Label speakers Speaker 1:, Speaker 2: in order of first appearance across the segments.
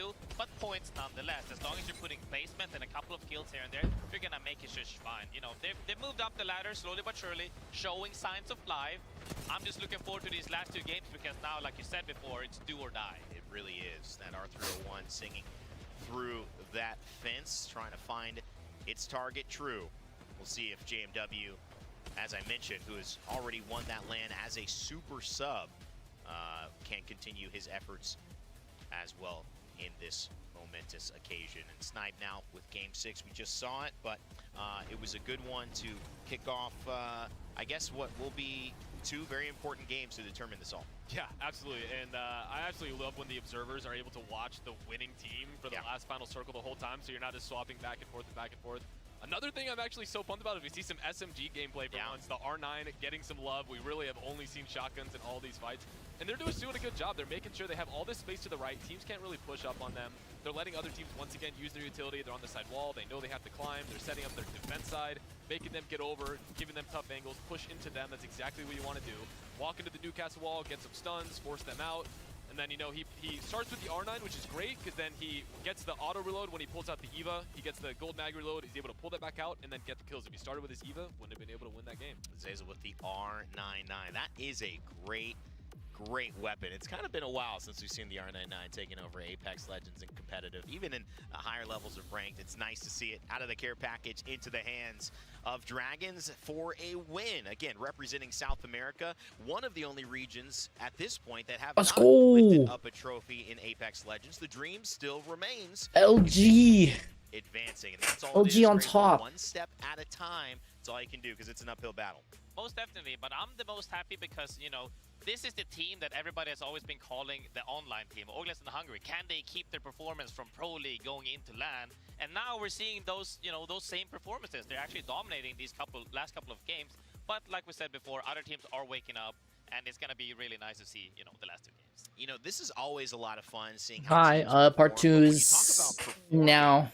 Speaker 1: 2, but points nonetheless. As long as you're putting placement and a couple of kills here and there, you're gonna make it just fine. You know, they've moved up the ladder slowly but surely, showing signs of life. I'm just looking forward to these last 2 games because now, like you said before, it's do or die.
Speaker 2: It really is. That R301 singing through that fence, trying to find its target. True. We'll see if JMW, as I mentioned, who has already won that LAN as a super sub, can continue his efforts as well in this momentous occasion. And Snipe now with Game 6, we just saw it, but it was a good one to kick off, I guess, what will be 2 very important games to determine this all.
Speaker 3: Yeah, absolutely. And I absolutely love when the observers are able to watch the winning team for the last final circle the whole time, so you're not just swapping back and forth and back and forth. Another thing I'm actually so pumped about is we see some SMG gameplay for once. The R9 getting some love. We really have only seen shotguns in all these fights. And they're doing a good job. They're making sure they have all this space to the right. Teams can't really push up on them. They're letting other teams once again use their utility. They're on the side wall. They know they have to climb. They're setting up their defense side, making them get over, giving them tough angles, push into them. That's exactly what you want to do. Walk into the Newcastle wall, get some stuns, force them out. And then, you know, he starts with the R9, which is great, because then he gets the auto reload when he pulls out the EVA. He gets the gold mag reload. He's able to pull that back out and then get the kills. If he started with his EVA, wouldn't have been able to win that game.
Speaker 2: Zazel with the R99. That is a great weapon. It's kind of been a while since we've seen the R99 taking over Apex Legends in competitive, even in higher levels of ranked. It's nice to see it out of the care package into the hands of Dragons for a win. Again, representing South America, one of the only regions at this point that have not lifted up a trophy in Apex Legends. The dream still remains.
Speaker 4: LG
Speaker 2: advancing, and that's all.
Speaker 4: LG on top.
Speaker 2: One step at a time. That's all you can do because it's an uphill battle.
Speaker 1: Most definitely, but I'm the most happy because, you know, this is the team that everybody has always been calling the online team, ALGS and Hungary. Can they keep their performance from Pro League going into LAN? And now we're seeing those, you know, those same performances. They're actually dominating these last couple of games. But like we said before, other teams are waking up, and it's gonna be really nice to see, you know, the last 2 games.
Speaker 2: You know, this is always a lot of fun seeing.
Speaker 4: Hi, part 2 is now.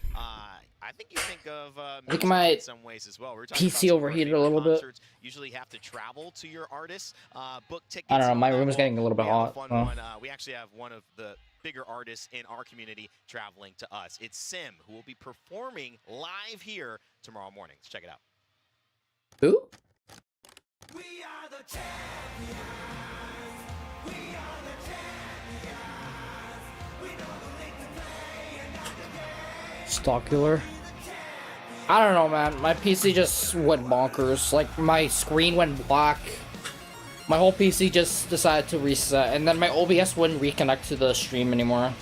Speaker 2: I think you think of
Speaker 4: my
Speaker 2: in some ways as well. We're
Speaker 4: PC overheated a little bit.
Speaker 2: Usually have to travel to your artists, book tickets.
Speaker 4: I don't know, my room is getting a little bit hot.
Speaker 2: We actually have one of the bigger artists in our community traveling to us. It's Sim, who will be performing live here tomorrow morning. Let's check it out.
Speaker 4: Who?
Speaker 5: We are the champions. We are the champions. We know the link to play and not the game.
Speaker 4: Stalkular. I don't know, man. My PC just went bonkers. Like, my screen went black. My whole PC just decided to reset, and then my OBS wouldn't reconnect to the stream anymore.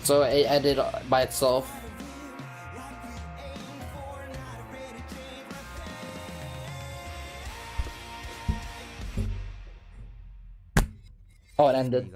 Speaker 4: So it ended by itself. Oh, it ended.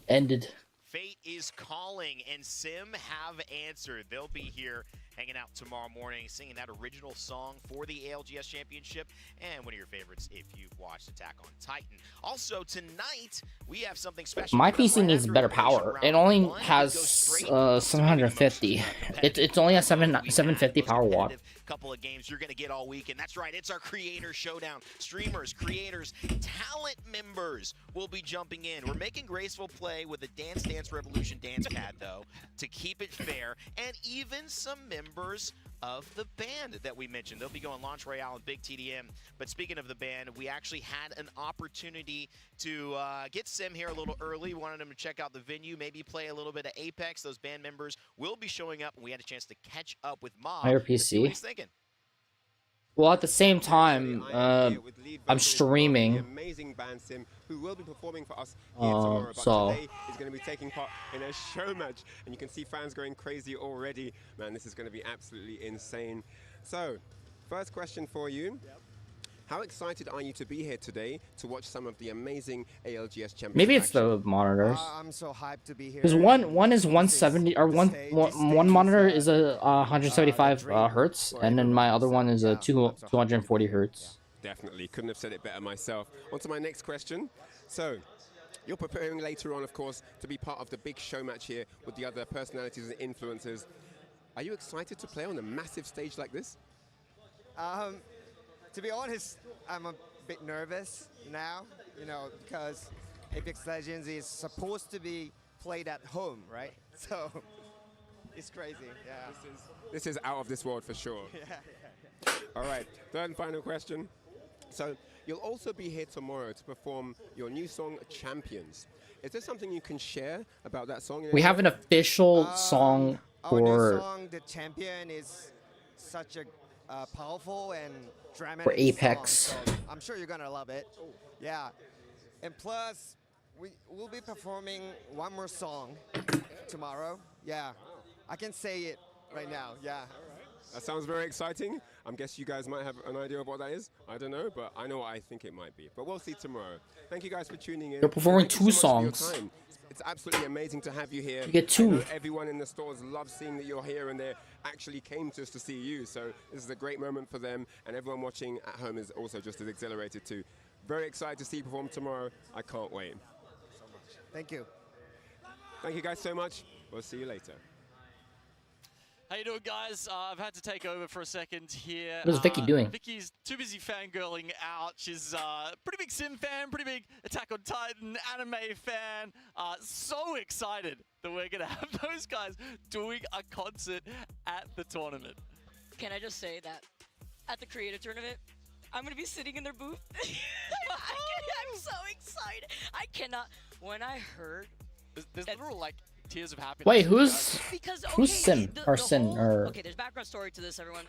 Speaker 4: Ended.
Speaker 2: Fate is calling, and Sim have answered. They'll be here hanging out tomorrow morning, singing that original song for the ALGS Championship, and one of your favorites if you've watched Attack on Titan. Also, tonight, we have something special.
Speaker 4: My PC needs better power. It only has 750. It's only a 750 power watt.
Speaker 2: Couple of games you're going to get all week, and that's right, it's our creator showdown. Streamers, creators, talent members will be jumping in. We're making graceful play with a Dance Dance Revolution dance pad, though, to keep it fair, and even some members of the band that we mentioned. They'll be going Launch Royale and Big TDM. But speaking of the band, we actually had an opportunity to get Sim here a little early. We wanted him to check out the venue, maybe play a little bit of Apex. Those band members will be showing up, and we had a chance to catch up with Mob.
Speaker 4: Higher PC.
Speaker 2: What he's thinking.
Speaker 4: Well, at the same time, I'm streaming.
Speaker 6: Amazing band Sim, who will be performing for us here tomorrow. But today is going to be taking part in a show match, and you can see fans going crazy already. Man, this is going to be absolutely insane. So, first question for you. How excited are you to be here today to watch some of the amazing ALGS championship?
Speaker 4: Maybe it's the monitors.
Speaker 7: I'm so hyped to be here.
Speaker 4: Because one is 170, or one monitor is a 175 hertz, and then my other one is a 240 hertz.
Speaker 6: Definitely, couldn't have said it better myself. On to my next question. So, you're preparing later on, of course, to be part of the big show match here with the other personalities and influencers. Are you excited to play on a massive stage like this?
Speaker 7: To be honest, I'm a bit nervous now. you know, because Apex Legends is supposed to be played at home, right? So it's crazy. Yeah.
Speaker 6: This is out of this world for sure.
Speaker 7: Yeah.
Speaker 6: All right, third and final question. So you'll also be here tomorrow to perform your new song, Champions. Is there something you can share about that song?
Speaker 4: We have an official song
Speaker 7: Our new
Speaker 4: for
Speaker 7: song, The Champion, is such a powerful and dramatic
Speaker 4: For Apex.
Speaker 7: song, so I'm sure you're gonna love it. Yeah, and plus we'll be performing one more song tomorrow. Yeah, I can say it right now. Yeah.
Speaker 6: That sounds very exciting. I guess you guys might have an idea of what that is. I don't know, but I know what I think it might be. But we'll see tomorrow. Thank you guys for tuning in.
Speaker 4: You're performing
Speaker 6: Thank you
Speaker 4: two
Speaker 6: so much for
Speaker 4: songs.
Speaker 6: your time. It's absolutely amazing to have you here.
Speaker 4: You get
Speaker 6: I know
Speaker 4: two.
Speaker 6: everyone in the stores loves seeing that you're here, and they actually came to us to see you. So this is a great moment for them, and everyone watching at home is also just as exhilarated too. Very excited to see you perform tomorrow. I can't wait.
Speaker 7: Thank you.
Speaker 6: Thank you guys so much. We'll see you later.
Speaker 8: How you doing, guys? I've had to take over for a second here.
Speaker 4: What is Vicky doing?
Speaker 8: Vicky's too busy fangirling out. She's a pretty big Sim fan, pretty big Attack on Titan anime fan. So excited that we're gonna have those guys doing a concert at the tournament.
Speaker 9: Can I just say that at the creator tournament, I'm gonna be sitting in their booth. I'm so excited. I cannot. When I heard,
Speaker 3: There's literal like tears of happiness.
Speaker 4: Wait, who's
Speaker 9: because
Speaker 4: who's
Speaker 9: okay,
Speaker 4: Sin or Sin
Speaker 9: whole-
Speaker 4: or
Speaker 9: okay, there's background story to this, everyone.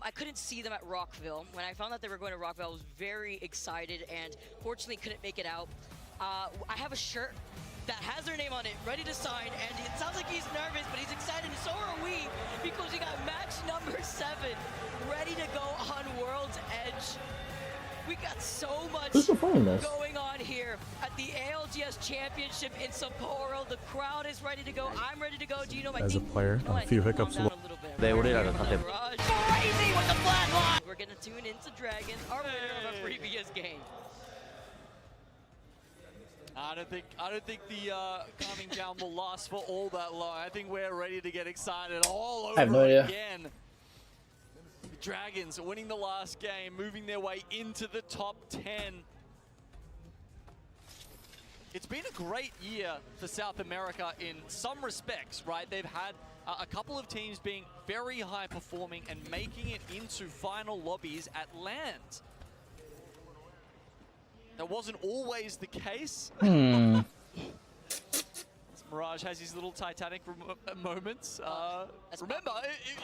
Speaker 9: I couldn't see them at Rockville. When I found out they were going to Rockville, I was very excited and fortunately couldn't make it out. I have a shirt that has their name on it, ready to sign, and it sounds like he's nervous, but he's excited, and so are we, because we got match number 7 ready to go on World's Edge. We got so much
Speaker 4: Who's performing this?
Speaker 9: going on here at the ALGS Championship in Sapporo. The crowd is ready to go. I'm ready to go. Do you know my
Speaker 10: As a
Speaker 9: team?
Speaker 10: player,
Speaker 9: You know,
Speaker 10: a
Speaker 9: I
Speaker 10: few
Speaker 9: need to calm
Speaker 10: hiccups
Speaker 9: down
Speaker 10: will-
Speaker 9: a little bit.
Speaker 10: They would
Speaker 9: Mirage.
Speaker 10: have
Speaker 9: Crazy with the flatline. We're gonna tune into Dragons, our winner of a previous game.
Speaker 8: I don't think the calming down will last for all that long. I think we're ready to get excited all over
Speaker 4: I have no idea.
Speaker 8: again. The Dragons winning the last game, moving their way into the top 10. It's been a great year for South America in some respects, right? They've had a couple of teams being very high performing and making it into final lobbies at LANs. That wasn't always the case. Mirage has his little Titanic moments. Remember,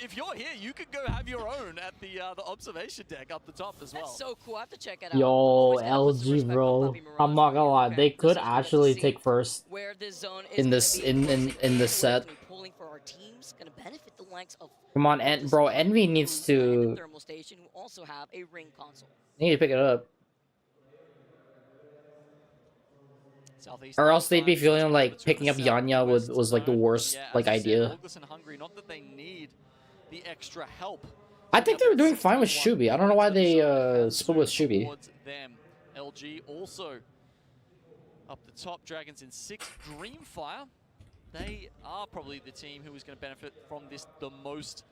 Speaker 8: if you're here, you could go have your own at the observation deck up the top as well.
Speaker 9: That's so cool. I have to check it out.
Speaker 4: Yo,
Speaker 9: Always gotta put some
Speaker 4: LG,
Speaker 9: respect on
Speaker 4: bro.
Speaker 9: Puppy Mirage.
Speaker 4: I'm not gonna lie, they
Speaker 9: This
Speaker 4: could
Speaker 9: is cool to
Speaker 4: actually
Speaker 9: see
Speaker 4: take first
Speaker 9: where this zone is
Speaker 4: in
Speaker 9: gonna
Speaker 4: this
Speaker 9: be
Speaker 4: in
Speaker 9: pulling
Speaker 4: this set.
Speaker 9: pulling for our teams, gonna benefit the likes of
Speaker 4: Come on, and bro, Envy needs
Speaker 9: and the
Speaker 4: to
Speaker 9: thermal station, who also have a ring console.
Speaker 4: need to pick it up,
Speaker 8: Southeast
Speaker 4: or else they'd be
Speaker 8: Times,
Speaker 4: feeling like
Speaker 8: between
Speaker 4: picking
Speaker 8: the
Speaker 4: up
Speaker 8: south
Speaker 4: Yanya
Speaker 8: and
Speaker 4: was
Speaker 8: west
Speaker 4: like the
Speaker 8: zone.
Speaker 4: worst
Speaker 8: Yeah,
Speaker 4: like
Speaker 8: as I said,
Speaker 4: idea.
Speaker 8: August and Hungary, not that they need the extra help.
Speaker 4: I think they were doing fine with Shubi. I don't know why they split with Shubi.
Speaker 8: Towards them. LG also up the top. Dragons in 6th. Dreamfire, they are probably the team who is going to benefit from this the most.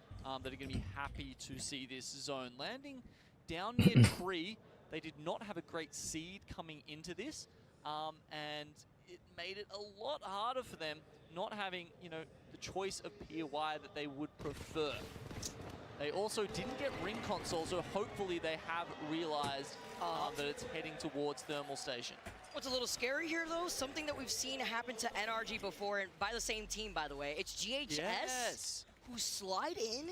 Speaker 8: That are going to be happy to see this zone landing down near Tree. They did not have a great seed coming into this, and it made it a lot harder for them not having, you know, the choice of POI that they would prefer. They also didn't get ring console, so hopefully they have realized that it's heading towards thermal station.
Speaker 9: What's a little scary here, though, something that we've seen happen to NRG before, and by the same team, by the way, it's GHS
Speaker 8: Yes.
Speaker 9: who slide in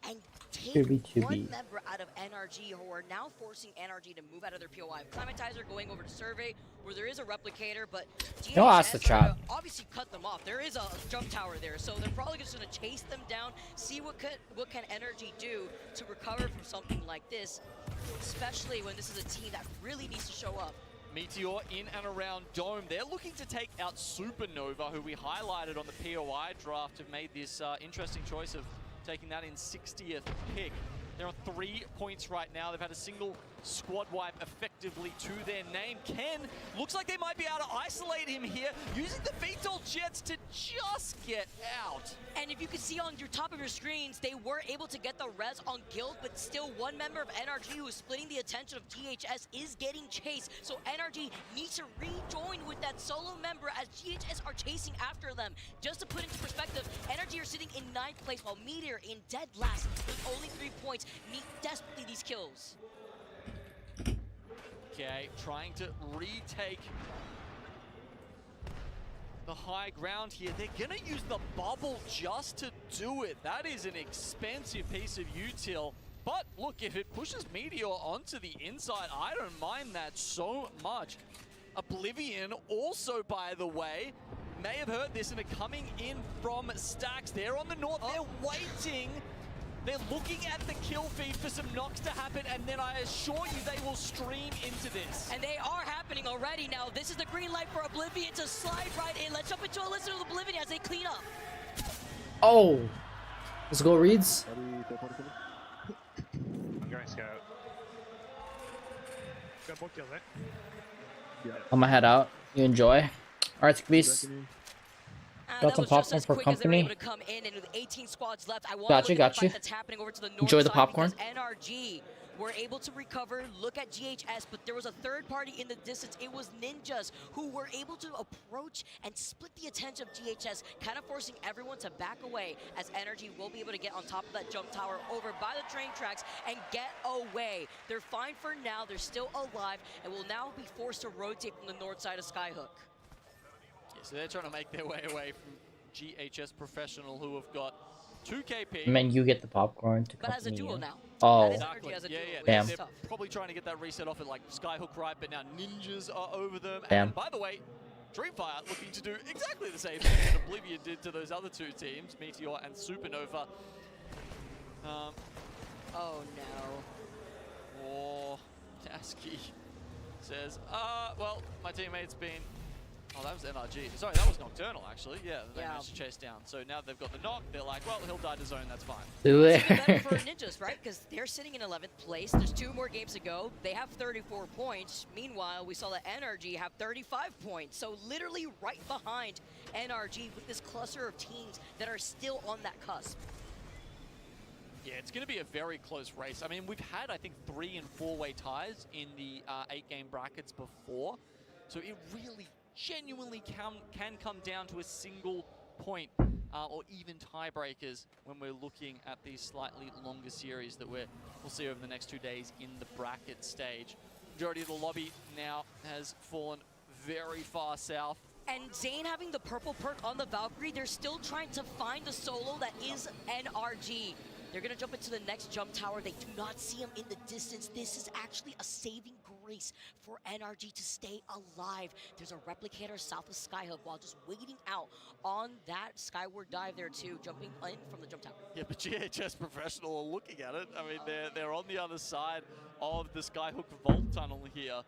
Speaker 9: and take
Speaker 4: Chubby.
Speaker 9: one member out of NRG, who are now forcing NRG to move out of their POI. Climatizer going over to Survey, where there is a replicator, but GHS
Speaker 4: No, ask the
Speaker 9: are
Speaker 4: chat.
Speaker 9: gonna obviously cut them off. There is a jump tower there, so they're probably just going to chase them down, see what can NRG do to recover from something like this, especially when this is a team that really needs to show up.
Speaker 8: Meteor in and around Dome. They're looking to take out Supernova, who we highlighted on the POI draft, have made this interesting choice of taking that in 60th pick. They're on 3 points right now. They've had a single squad wipe effectively to their name. Ken looks like they might be able to isolate him here, using the VTOL jets to just get out.
Speaker 9: And if you can see on your top of your screens, they were able to get the res on Guild, but still one member of NRG who is splitting the attention of GHS is getting chased. So NRG needs to rejoin with that solo member as GHS are chasing after them. Just to put into perspective, NRG are sitting in 9th place while Meteor in dead last with only 3 points need desperately these kills.
Speaker 8: Okay, trying to retake the high ground here. They're gonna use the bubble just to do it. That is an expensive piece of util. But look, if it pushes Meteor onto the inside, I don't mind that so much. Oblivion also, by the way, may have heard this and are coming in from Stacks. They're on the north, they're waiting. They're looking at the kill feed for some knocks to happen, and then I assure you they will stream into this.
Speaker 9: And they are happening already now. This is the green light for Oblivion to slide right in. Let's jump into a listen to Oblivion as they clean up.
Speaker 4: Oh, let's go, Reeds.
Speaker 10: I'm going scout. Got both kills, right? Yeah.
Speaker 4: I'm gonna head out. You enjoy. Alright, Beast. Got
Speaker 9: That
Speaker 4: some
Speaker 9: was just
Speaker 4: popcorn
Speaker 9: as
Speaker 4: for
Speaker 9: quick as they were able
Speaker 4: company.
Speaker 9: to come in, and with 18 squads left, I want
Speaker 4: Gotcha,
Speaker 9: to look at the
Speaker 4: gotcha.
Speaker 9: fight that's happening over to the north
Speaker 4: Enjoy the
Speaker 9: side
Speaker 4: popcorn.
Speaker 9: because NRG were able to recover, look at GHS, but there was a third party in the distance. It was Ninjas who were able to approach and split the attention of GHS, kind of forcing everyone to back away as NRG will be able to get on top of that jump tower over by the train tracks and get away. They're fine for now, they're still alive, and will now be forced to rotate from the north side of Skyhook.
Speaker 8: Yeah, so they're trying to make their way away from GHS Professional, who have got 2 KP.
Speaker 4: And then you get the popcorn to
Speaker 9: But as a
Speaker 4: accompany
Speaker 9: duo
Speaker 4: you.
Speaker 9: now.
Speaker 4: Oh,
Speaker 9: That is
Speaker 8: Exactly.
Speaker 9: NRG as a
Speaker 8: Yeah,
Speaker 9: duo,
Speaker 8: yeah.
Speaker 9: which
Speaker 4: Damn.
Speaker 9: is
Speaker 8: They're
Speaker 9: tough.
Speaker 8: probably trying to get that reset off at like Skyhook right, but now Ninjas are over them.
Speaker 4: Damn.
Speaker 8: And by the way, Dreamfire looking to do exactly the same thing that Oblivion did to those other 2 teams, Meteor and Supernova.
Speaker 9: Oh no.
Speaker 8: Or Tasky says, well, my teammate's been. Oh, that was NRG. Sorry, that was Nocturnal, actually. Yeah, they managed to chase down. So now they've got the knock. They're like, well, he'll die to zone. That's fine.
Speaker 4: do
Speaker 9: It's even better
Speaker 4: it.
Speaker 9: for Ninjas, right? Because they're sitting in 11th place. There's 2 more games to go. They have 34 points. Meanwhile, we saw that NRG have 35 points. So literally right behind NRG with this cluster of teams that are still on that cusp.
Speaker 8: Yeah, it's going to be a very close race. I mean, we've had, I think, 3- and 4-way ties in the 8-game brackets before. So it really genuinely can come down to a single point or even tiebreakers when we're looking at these slightly longer series that we'll see over the next 2 days in the bracket stage. Majority of the lobby now has fallen very far south.
Speaker 9: And Zane having the purple perk on the Valkyrie, they're still trying to find the solo that is NRG. They're going to jump into the next jump tower. They do not see him in the distance. This is actually a saving grace for NRG to stay alive. There's a replicator south of Skyhook while just waiting out on that skyward dive there too, jumping in from the jump tower.
Speaker 8: Yeah, but GHS Professional are looking at it. I mean, they're on the other side of the Skyhook Vault Tunnel here.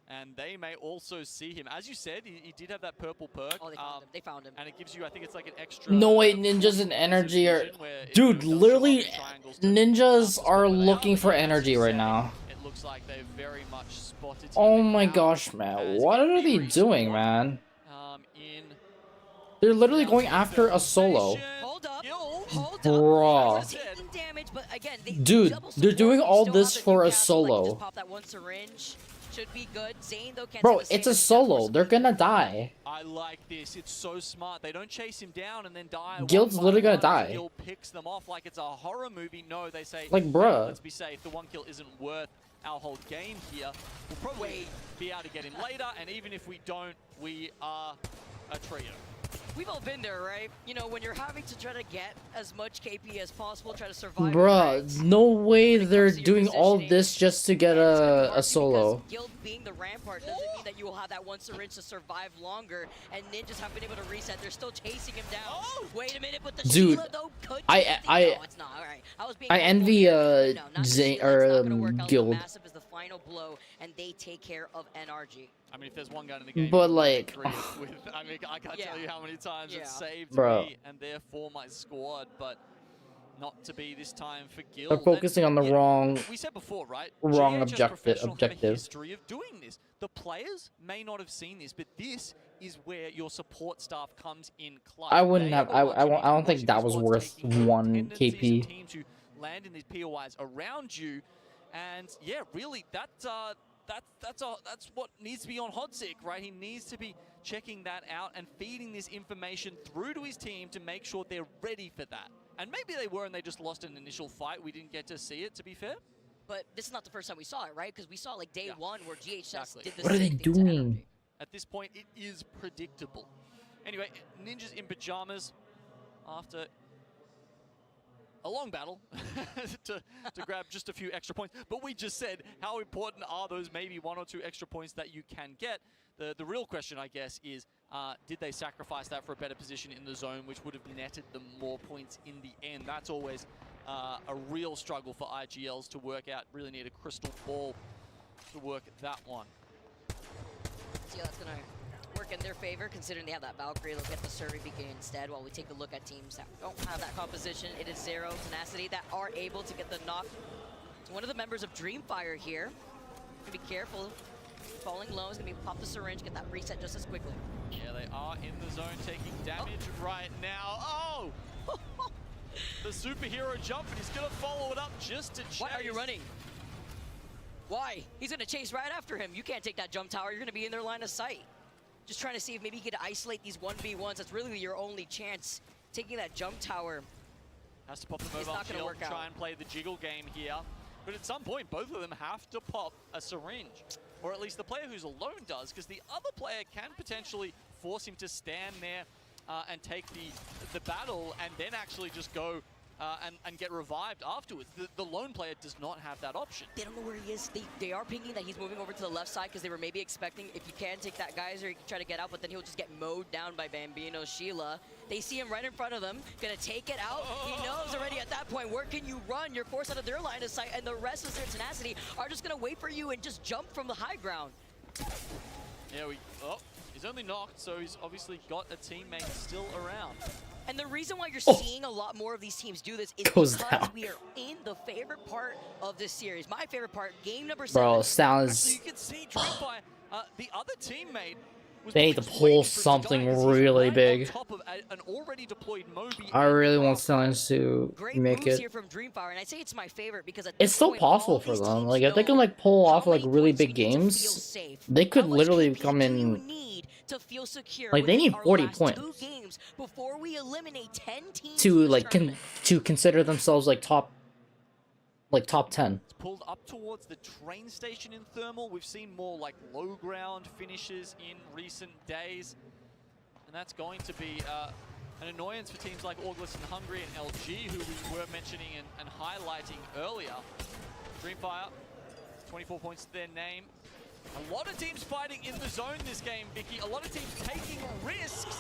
Speaker 8: And they may also see him. As you said, he did have that purple perk.
Speaker 9: Oh, they found him. They found him.
Speaker 8: And it gives you, I think it's like an extra...
Speaker 4: No way, Ninjas and Energy are...
Speaker 8: where it
Speaker 4: Dude,
Speaker 8: does show up
Speaker 4: literally,
Speaker 8: in triangles to
Speaker 4: Ninjas
Speaker 8: spot
Speaker 4: are
Speaker 8: where they
Speaker 4: looking
Speaker 8: but
Speaker 4: for
Speaker 8: as you
Speaker 4: energy right
Speaker 8: said,
Speaker 4: now.
Speaker 8: It looks like they've very much spotted him
Speaker 4: Oh
Speaker 8: in
Speaker 4: my
Speaker 8: out
Speaker 4: gosh, man.
Speaker 8: as
Speaker 4: What
Speaker 8: he
Speaker 4: are they
Speaker 8: respawned,
Speaker 4: doing, man?
Speaker 8: in
Speaker 4: They're literally going after a solo.
Speaker 9: Hold up.
Speaker 8: Kill.
Speaker 9: Hold up.
Speaker 4: Bruh.
Speaker 9: He's taking damage, but again, they
Speaker 4: Dude,
Speaker 9: double
Speaker 4: they're
Speaker 9: support.
Speaker 4: doing
Speaker 9: You
Speaker 4: all
Speaker 9: still
Speaker 4: this
Speaker 9: have the
Speaker 4: for a
Speaker 9: Newcastle, like,
Speaker 4: solo.
Speaker 9: just pop that one syringe. Should be good. Zane, though, can't
Speaker 4: Bro,
Speaker 9: say the
Speaker 4: it's a
Speaker 9: same.
Speaker 4: solo. They're gonna die.
Speaker 8: I like this. It's so smart. They don't chase him down and then die.
Speaker 4: Guild's
Speaker 8: one by
Speaker 4: literally gonna
Speaker 8: one.
Speaker 4: die.
Speaker 8: Guild picks them off like it's a horror movie. No, they say,
Speaker 4: Like,
Speaker 8: "Hey,
Speaker 4: bruh.
Speaker 8: let's be safe. The 1 kill isn't worth our whole game here. We'll probably be able to get him later, and even if we don't, we are a trio."
Speaker 9: We've all been there, right? You know, when you're having to try to get as much KP as possible, try to survive.
Speaker 4: Bruh, no way
Speaker 9: when it
Speaker 4: they're
Speaker 9: comes to your
Speaker 4: doing all
Speaker 9: positioning.
Speaker 4: this just to get
Speaker 9: And it's gonna be hard
Speaker 4: a
Speaker 9: too
Speaker 4: solo.
Speaker 9: because Guild being the rampart doesn't mean that you will have that one syringe to survive longer, and Ninjas have been able to reset. They're still chasing him down.
Speaker 8: Oh!
Speaker 9: Wait a minute, but the
Speaker 4: Dude,
Speaker 9: Sheila, though, could
Speaker 4: I-
Speaker 9: do the-
Speaker 4: I-
Speaker 9: no, it's not. All right. I was being
Speaker 4: I
Speaker 9: hopeful
Speaker 4: envy,
Speaker 9: here, but no, not
Speaker 4: Zane-
Speaker 9: Sheila. It's
Speaker 4: or,
Speaker 9: not gonna work out.
Speaker 4: Guild.
Speaker 9: Massive is the final blow, and they take care of NRG.
Speaker 8: I mean, if there's one gun in the game,
Speaker 4: But,
Speaker 8: it's
Speaker 4: like,
Speaker 8: Three with, I mean, I can't
Speaker 9: Yeah.
Speaker 8: tell you how many times
Speaker 9: Yeah.
Speaker 8: it's saved
Speaker 4: Bro.
Speaker 8: me and therefore my squad. But not to be this time for Guild.
Speaker 4: They're focusing on the wrong
Speaker 8: We said before, right?
Speaker 4: wrong
Speaker 8: GHS Professional have a
Speaker 4: objective.
Speaker 8: history of doing this. The players may not have seen this, but this is where your support staff comes in clutch.
Speaker 4: I wouldn't
Speaker 8: They
Speaker 4: have.
Speaker 8: are the ones who need
Speaker 4: I
Speaker 8: to
Speaker 4: don't
Speaker 8: watch
Speaker 4: think
Speaker 8: these
Speaker 4: that was
Speaker 8: squads
Speaker 4: worth
Speaker 8: taking
Speaker 4: 1
Speaker 8: tendencies of
Speaker 4: KP.
Speaker 8: teams who land in these POIs around you, and yeah, really, that's what needs to be on Hodzik, right? He needs to be checking that out and feeding this information through to his team to make sure they're ready for that. And maybe they were and they just lost an initial fight. We didn't get to see it, to be fair.
Speaker 9: But this is not the first time we saw it, right? Because we saw like day one where GHS
Speaker 8: Exactly.
Speaker 9: did the
Speaker 4: What are they
Speaker 9: same thing to
Speaker 4: doing?
Speaker 9: Energy.
Speaker 8: At this point, it is predictable. Anyway, Ninjas in pajamas after a long battle to grab just a few extra points. But we just said, how important are those maybe 1 or 2 extra points that you can get? The real question, I guess, is did they sacrifice that for a better position in the zone, which would have netted them more points in the end? That's always a real struggle for IGLs to work out. Really need a crystal ball to work that one.
Speaker 9: See how that's going to work in their favor, considering they have that Valkyrie. They'll get the Survey Beacon instead while we take a look at teams that don't have that composition. It is Zero, Tenacity that are able to get the knock. It's one of the members of Dreamfire here. Be careful. Falling low is going to be pop the syringe, get that reset just as quickly.
Speaker 8: Yeah, they are in the zone taking damage right now. Oh! The superhero jump, and he's going to follow it up just to chase.
Speaker 9: Why are you running? Why? He's going to chase right after him. You can't take that jump tower. You're going to be in their line of sight. Just trying to see if maybe he could isolate these 1v1s. That's really your only chance. Taking that jump tower.
Speaker 8: Has to pop the
Speaker 9: It's
Speaker 8: mobile
Speaker 9: not gonna
Speaker 8: shield,
Speaker 9: work out.
Speaker 8: try and play the jiggle game here. But at some point, both of them have to pop a syringe. Or at least the player who's alone does, because the other player can potentially force him to stand there and take the battle and then actually just go and get revived afterwards. The lone player does not have that option.
Speaker 9: They don't know where he is. They are pinging that he's moving over to the left side because they were maybe expecting if you can take that geyser, you can try to get out, but then he'll just get mowed down by Bambino Sheila. They see him right in front of them, gonna take it out. He knows already at that point, where can you run? You're forced out of their line of sight, and the rest of their Tenacity are just gonna wait for you and just jump from the high ground.
Speaker 8: Yeah, he's only knocked, so he's obviously got a teammate still around.
Speaker 9: And the reason why you're seeing a lot more of these teams do this is
Speaker 4: Goes
Speaker 9: because
Speaker 4: down.
Speaker 9: we are in the favorite part of this series. My favorite part, game number 7.
Speaker 4: Bro,
Speaker 8: So
Speaker 4: sounds.
Speaker 8: you can see Dreamfire, the other teammate was
Speaker 4: They need to
Speaker 8: just
Speaker 4: pull
Speaker 8: waiting for it to
Speaker 4: something
Speaker 8: die 'cause he's
Speaker 4: really
Speaker 8: right
Speaker 4: big.
Speaker 8: on top of an already deployed Moby.
Speaker 4: I
Speaker 8: and
Speaker 4: really
Speaker 8: Rock.
Speaker 4: want Silence to
Speaker 9: Great
Speaker 4: make
Speaker 9: moves
Speaker 4: it.
Speaker 9: here from Dreamfire, and I say it's my favorite because at
Speaker 4: It's
Speaker 9: this
Speaker 4: still
Speaker 9: point, all
Speaker 4: possible for
Speaker 9: these
Speaker 4: them.
Speaker 9: teams
Speaker 4: Like, if they
Speaker 9: know
Speaker 4: can like pull
Speaker 9: how
Speaker 4: off like
Speaker 9: many
Speaker 4: really
Speaker 9: points we
Speaker 4: big
Speaker 9: need to feel
Speaker 4: games,
Speaker 9: safe.
Speaker 4: they could
Speaker 9: How much
Speaker 4: literally
Speaker 9: KP
Speaker 4: come
Speaker 9: do you
Speaker 4: in.
Speaker 9: need to feel secure
Speaker 4: Like, they
Speaker 9: within
Speaker 4: need
Speaker 9: our
Speaker 4: 40
Speaker 9: last
Speaker 4: points
Speaker 9: 2 games before we eliminate 10 teams
Speaker 4: to
Speaker 9: from this
Speaker 4: like
Speaker 9: tournament.
Speaker 4: to consider themselves like top 10.
Speaker 8: It's pulled up towards the train station in Thermal. We've seen more like low ground finishes in recent days. And that's going to be an annoyance for teams like ALGS and Hungary and LG, who we were mentioning and highlighting earlier. Dreamfire, 24 points to their name. A lot of teams fighting in the zone this game, Vicky. A lot of teams taking risks.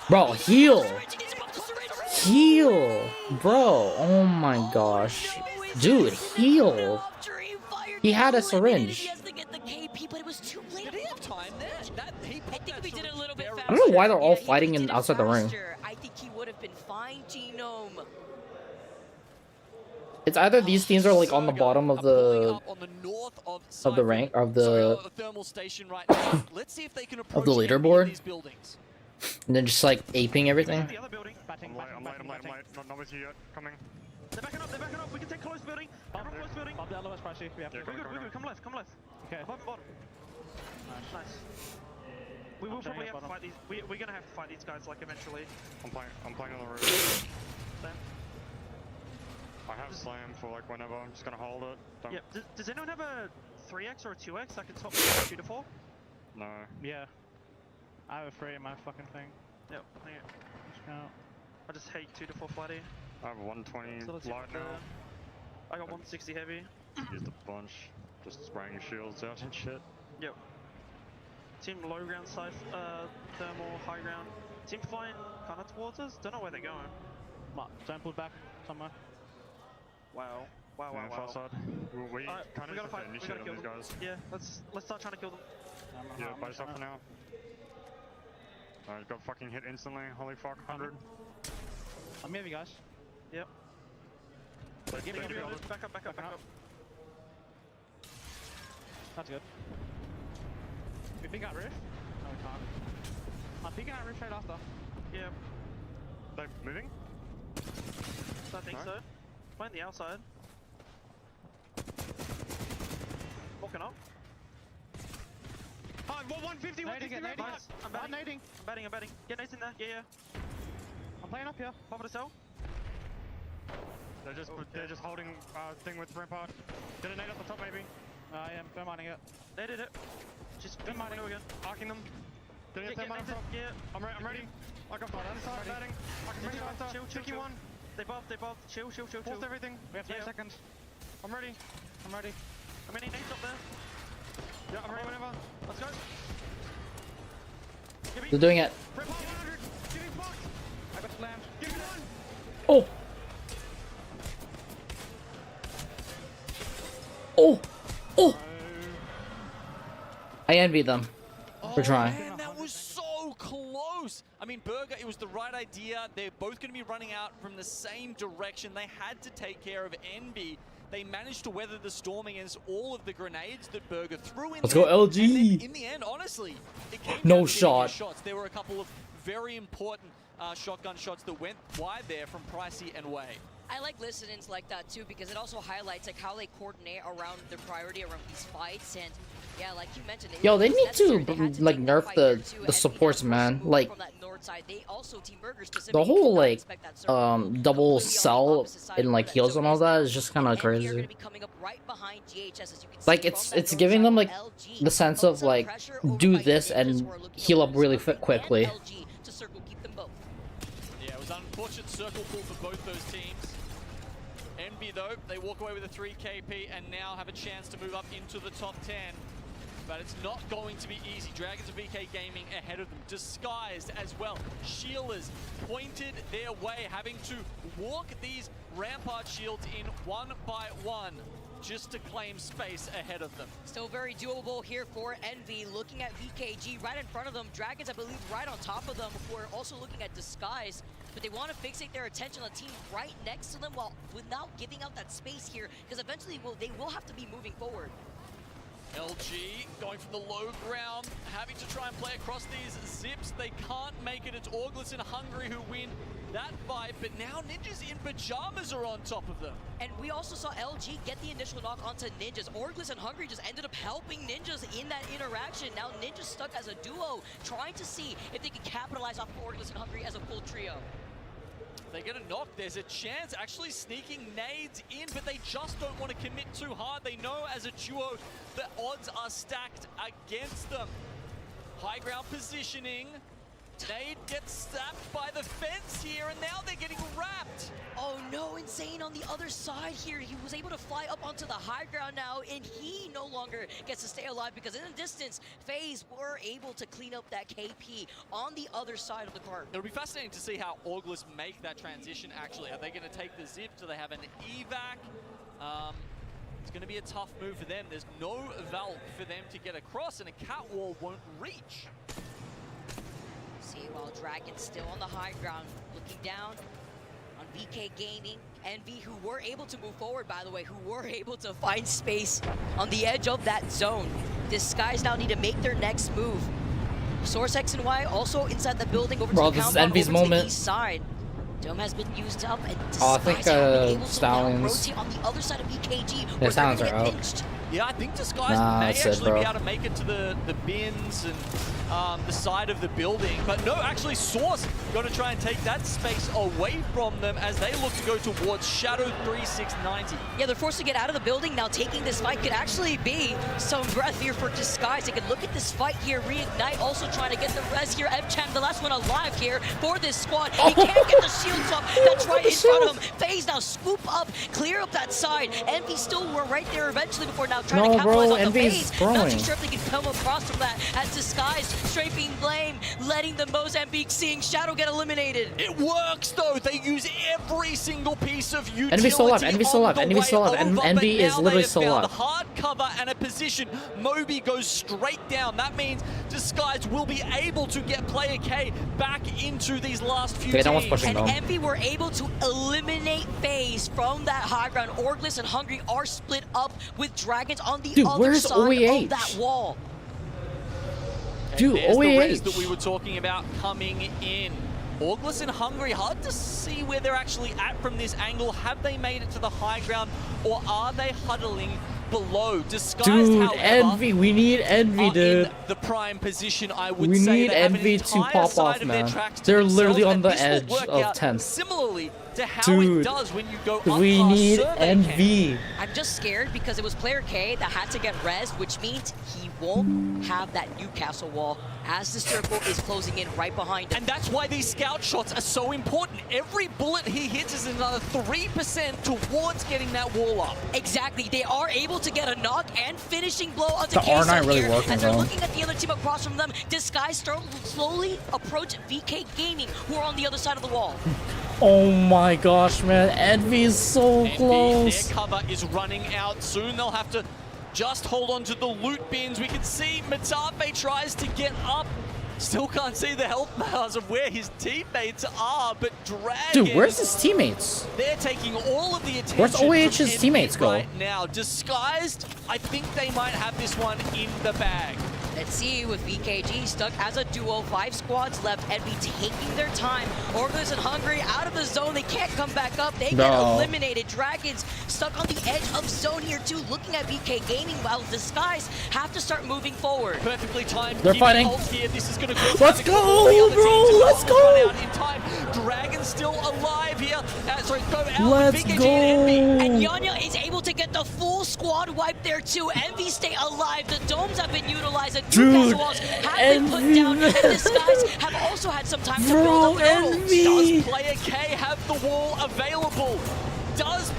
Speaker 4: Bro, heal! Heal! Bro, oh my gosh. Dude, heal! He had a syringe.
Speaker 9: He has to get the KP, but it was too late.
Speaker 8: Did he have time there?
Speaker 9: I think if he did it a little bit faster.
Speaker 4: I don't know why they're all
Speaker 9: Yeah, if
Speaker 4: fighting
Speaker 9: he
Speaker 4: in
Speaker 9: did it
Speaker 4: outside the ring.
Speaker 9: faster, I think he would have been fine, Genome.
Speaker 4: It's either these teams are like on the bottom of the rank of the
Speaker 8: thermal station right now. Let's see if they can approach
Speaker 4: the
Speaker 8: any
Speaker 4: leaderboard.
Speaker 8: these buildings.
Speaker 4: and then just like aping everything.
Speaker 10: The other building. Batting,
Speaker 11: I'm late. Not with you yet. Coming.
Speaker 10: They're backing up. We can take close building. Everyone close building. Bob down, let's you. We have to.
Speaker 11: Yeah,
Speaker 10: We're good. Come left. Okay. Above and bottom. Nice. We will probably have to fight these. We're gonna have to fight these guys like eventually.
Speaker 11: I'm playing on the roof.
Speaker 10: Slam.
Speaker 11: I have slam for like whenever. I'm just gonna hold it. Don't...
Speaker 10: Yeah. Does anyone have a 3x or a 2x that can top 2 to 4?
Speaker 11: No.
Speaker 10: Yeah. I have a 3 in my fucking thing. Yep. I just hate 2 to 4 flatty.
Speaker 11: I have 120
Speaker 10: So let's
Speaker 11: light
Speaker 10: get
Speaker 11: now.
Speaker 10: I got 160 heavy.
Speaker 11: Used a bunch. Just spraying shields out and shit.
Speaker 10: Yep. Team low ground side, thermal, high ground. Team flying kind of towards us. Don't know where they're going. Don't pull back somewhere. Wow.
Speaker 11: Yeah, far side. We kind of
Speaker 10: gotta fight. We gotta
Speaker 11: initiate
Speaker 10: kill
Speaker 11: on these
Speaker 10: them.
Speaker 11: guys.
Speaker 10: Yeah, let's start trying to kill them.
Speaker 11: Yeah, base up for now. Alright, got fucking hit instantly. Holy fuck, 100.
Speaker 10: I'm heavy, guys. Yep. Back up, back up, back up.
Speaker 11: That's good. We peek out roof? No, we can't. I'm peeking out roof straight after.
Speaker 10: Yeah,
Speaker 11: They're moving?
Speaker 10: I think so. Playing the outside. Walking up.
Speaker 11: Oh, 150, 150,
Speaker 10: Nice. I'm batting. I'm batting. Get Nate in there. Yeah.
Speaker 11: I'm playing up here.
Speaker 10: Pop it a cell.
Speaker 11: They're just holding thing with rampart. Did a nade up the top maybe? I am thermining it.
Speaker 10: They did it. Just
Speaker 11: Thermining
Speaker 10: go again.
Speaker 11: Arcing them. Did it
Speaker 10: Get
Speaker 11: thermite up
Speaker 10: Nate
Speaker 11: top?
Speaker 10: in. Yeah.
Speaker 11: I'm ready. I got fire inside, batting. I can bring it after.
Speaker 10: Chill.
Speaker 11: Tricky one.
Speaker 10: They buffed. Chill.
Speaker 11: Forced everything. We have 30 seconds. I'm ready.
Speaker 10: How many nades up there?
Speaker 11: Yeah, I'm ready whenever.
Speaker 10: Let's go.
Speaker 4: They're doing it.
Speaker 11: Rip hard 100. Give me fucked. I got slammed. Give me one.
Speaker 4: Oh. Oh. I envy them for trying.
Speaker 8: Man, that was so close. I mean, Burger, it was the right idea. They're both going to be running out from the same direction. They had to take care of Envy. They managed to weather the storm against all of the grenades that Burger threw in.
Speaker 4: Let's go, LG.
Speaker 8: And then in the end, honestly, it came
Speaker 4: No
Speaker 8: down to
Speaker 4: shot.
Speaker 8: shots. There were a couple of very important shotgun shots that went wide there from Pricey and Way.
Speaker 9: I like listening to like that too because it also highlights like how they coordinate around their priority around these fights and yeah, like you mentioned.
Speaker 4: Yo, they
Speaker 9: was
Speaker 4: need
Speaker 9: necessary.
Speaker 4: to
Speaker 9: They had
Speaker 4: like
Speaker 9: take that
Speaker 4: nerf
Speaker 9: fight there
Speaker 4: the
Speaker 9: too, and
Speaker 4: supports,
Speaker 9: that
Speaker 4: man.
Speaker 9: move
Speaker 4: Like
Speaker 9: from that north side, they also Team Burger
Speaker 4: the
Speaker 9: specifically
Speaker 4: whole
Speaker 9: did not
Speaker 4: like
Speaker 9: expect that circle.
Speaker 4: double
Speaker 9: Completely on the
Speaker 4: cell
Speaker 9: opposite side
Speaker 4: and
Speaker 9: of
Speaker 4: like
Speaker 9: where that
Speaker 4: heals and all
Speaker 9: zone
Speaker 4: that
Speaker 9: is
Speaker 4: is just kind of
Speaker 9: now. And they are
Speaker 4: crazy.
Speaker 9: gonna be coming up right behind GHS, as you can see
Speaker 4: Like
Speaker 9: from
Speaker 4: it's
Speaker 9: that north
Speaker 4: giving
Speaker 9: side
Speaker 4: them
Speaker 9: with
Speaker 4: like
Speaker 9: LG.
Speaker 4: the sense of
Speaker 9: Some
Speaker 4: like
Speaker 9: pressure over
Speaker 4: do
Speaker 9: by the
Speaker 4: this
Speaker 9: ninjas
Speaker 4: and
Speaker 9: who are looking
Speaker 4: heal
Speaker 9: over
Speaker 4: up really
Speaker 9: Scuf and
Speaker 4: quickly.
Speaker 9: LG to circle keep them both.
Speaker 8: Yeah, it was an unfortunate circle pull for both those teams. Envy, though, they walk away with a 3 KP and now have a chance to move up into the top 10. But it's not going to be easy. Dragons of VK Gaming ahead of them, disguised as well. Shielders pointed their way, having to walk these rampart shields in one by one just to claim space ahead of them.
Speaker 9: Still very doable here for Envy. Looking at VKG right in front of them. Dragons, I believe, right on top of them. We're also looking at Disguise. But they want to fixate their attention on the team right next to them while without giving out that space here. Because eventually they will have to be moving forward.
Speaker 8: LG going from the low ground, having to try and play across these zips. They can't make it. It's Orglis and Hungry who win that fight, but now Ninjas in pajamas are on top of them.
Speaker 9: And we also saw LG get the initial knock onto Ninjas. Orglis and Hungry just ended up helping Ninjas in that interaction. Now Ninjas stuck as a duo, trying to see if they can capitalize off of Orglis and Hungry as a full trio.
Speaker 8: They get a knock. There's a chance actually sneaking nades in, but they just don't want to commit too hard. They know as a duo the odds are stacked against them. High ground positioning. Nade gets stabbed by the fence here, and now they're getting wrapped.
Speaker 9: Oh no, Insane on the other side here. He was able to fly up onto the high ground now, and he no longer gets to stay alive because in the distance, FaZe were able to clean up that KP on the other side of the cart.
Speaker 8: It'll be fascinating to see how Orglis make that transition actually. Are they going to take the zip? Do they have an evac? It's going to be a tough move for them. There's no Valk for them to get across, and a cat wall won't reach.
Speaker 9: See, while Dragon's still on the high ground, looking down on VK Gaming. Envy, who were able to move forward, by the way, who were able to find space on the edge of that zone. Disguise now need to make their next move. Source X and Y also inside the building over to the
Speaker 4: this is
Speaker 9: compound,
Speaker 4: Envy's
Speaker 9: over to the
Speaker 4: moment.
Speaker 9: east side. Dome has been used up, and
Speaker 4: Oh, I think,
Speaker 9: Disguise have been able to now
Speaker 4: Stallions-
Speaker 9: rotate on the other side of VKG.
Speaker 4: Yeah,
Speaker 9: where they're
Speaker 4: Stallions
Speaker 9: gonna
Speaker 4: are
Speaker 9: get
Speaker 4: out.
Speaker 9: pinched.
Speaker 8: Yeah, I think Disguise
Speaker 4: Nah,
Speaker 8: may
Speaker 4: that's it,
Speaker 8: actually be
Speaker 4: bro.
Speaker 8: able to make it to the bins and the side of the building. But no, actually Source going to try and take that space away from them as they look to go towards Shadow 3690.
Speaker 9: Yeah, they're forced to get out of the building now. Taking this fight could actually be some breath here for Disguise. They could look at this fight here, reignite, also trying to get the res here. Evcham, the last one alive here for this squad. He can't get the shields up. That's right in front of him. FaZe now scoop up, clear up that side. Envy still were right there eventually before now trying to
Speaker 4: No,
Speaker 9: capitalize
Speaker 4: bro,
Speaker 9: on the
Speaker 4: Envy's
Speaker 9: FaZe. Not too
Speaker 4: growing.
Speaker 9: sure if they can come across from that as Disguise Strafing Flame, letting the most MP seeing Shadow get eliminated.
Speaker 8: It works though. They use every single piece of utility.
Speaker 4: Envy's still alive, Envy's still alive,
Speaker 8: on the
Speaker 4: Envy's still
Speaker 8: way
Speaker 4: alive, and
Speaker 8: over,
Speaker 4: Envy
Speaker 8: but
Speaker 4: is
Speaker 8: now
Speaker 4: literally
Speaker 8: they have
Speaker 4: still
Speaker 8: found
Speaker 4: alive.
Speaker 8: hard cover and a position. Moby goes straight down. That means Disguise will be able to get player K back into these last few
Speaker 4: Okay, that one's
Speaker 8: teams.
Speaker 4: pushing
Speaker 9: And
Speaker 4: down.
Speaker 9: Envy were able to eliminate FaZe from that high ground. Orgless and Hungry are split up with Dragons on the
Speaker 4: Dude,
Speaker 9: other
Speaker 4: where's
Speaker 9: side
Speaker 4: OEH?
Speaker 9: of that wall.
Speaker 4: Dude,
Speaker 8: There's the res
Speaker 4: OEH.
Speaker 8: that we were talking about coming in. Orgless and Hungry, hard to see where they're actually at from this angle. Have they made it to the high ground, or are they huddling below? Disguised,
Speaker 4: Dude,
Speaker 8: however,
Speaker 4: Envy, we need Envy,
Speaker 8: are
Speaker 4: dude.
Speaker 8: in the prime position, I would
Speaker 4: We
Speaker 8: say.
Speaker 4: need
Speaker 8: They have an
Speaker 4: Envy to
Speaker 8: entire
Speaker 4: pop
Speaker 8: side
Speaker 4: off,
Speaker 8: of their
Speaker 4: man.
Speaker 8: tracks to
Speaker 4: They're literally
Speaker 8: themselves,
Speaker 4: on the
Speaker 8: and this
Speaker 4: edge
Speaker 8: will work
Speaker 4: of
Speaker 8: out
Speaker 4: 10th.
Speaker 8: Similarly to how
Speaker 4: Dude,
Speaker 8: it does when you go up
Speaker 4: we
Speaker 8: past
Speaker 4: need
Speaker 8: Survey
Speaker 4: Envy.
Speaker 9: I'm just scared because it was player K that had to get rezzed, which means he won't have that Newcastle wall as the circle is closing in right behind him.
Speaker 8: And that's why these scout shots are so important. Every bullet he hits is another 3% towards getting that wall up.
Speaker 9: Exactly, they are able to get a knock and finishing blow onto
Speaker 4: The R9
Speaker 9: Queso
Speaker 4: really
Speaker 9: here
Speaker 4: working,
Speaker 9: as they're
Speaker 4: though.
Speaker 9: looking at the other team across from them. Disguise slowly approach VK Gaming, who are on the other side of the wall.
Speaker 4: Oh my gosh, man. Envy is so
Speaker 8: Envy,
Speaker 4: close.
Speaker 8: their cover is running out soon. They'll have to just hold on to the loot bins. We can see Matafe tries to get up. Still can't see the health bars of where his teammates are, but Dragon...
Speaker 4: Dude, where's his teammates?
Speaker 8: They're taking all of the attention.
Speaker 4: Where's
Speaker 8: from
Speaker 4: OH's
Speaker 8: Envy
Speaker 4: teammates go?
Speaker 8: right now. Disguised, I think they might have this one in the bag.
Speaker 9: Let's see, with VKG stuck as a duo, 5 squads left, Envy taking their time. Orgless and Hungry out of the zone, they can't come back up, they get
Speaker 4: No.
Speaker 9: eliminated. Dragons stuck on the edge of zone here too, looking at VK Gaming while Disguise have to start moving forward.
Speaker 8: Perfectly timed.
Speaker 4: They're
Speaker 8: Giving
Speaker 4: fighting.
Speaker 8: ult Here. This is going to cause
Speaker 4: Let's
Speaker 8: havoc
Speaker 4: go,
Speaker 8: for all the other
Speaker 4: bro,
Speaker 8: teams.
Speaker 4: let's
Speaker 8: Run
Speaker 4: go.
Speaker 8: out in time. Dragon still alive here. Sorry, go out.
Speaker 4: Let's
Speaker 8: VKG
Speaker 4: go.
Speaker 8: and Envy.
Speaker 9: And Yanya is able to get the full squad wipe there too. Envy stay alive, the domes have been utilized, and
Speaker 4: Dude,
Speaker 9: Newcastle walls have been put
Speaker 4: Envy,
Speaker 9: down,
Speaker 4: man.
Speaker 9: and Disguise have also had some time to
Speaker 4: Bro,
Speaker 9: build up the
Speaker 4: Envy.
Speaker 8: Does player K have the wall available? Does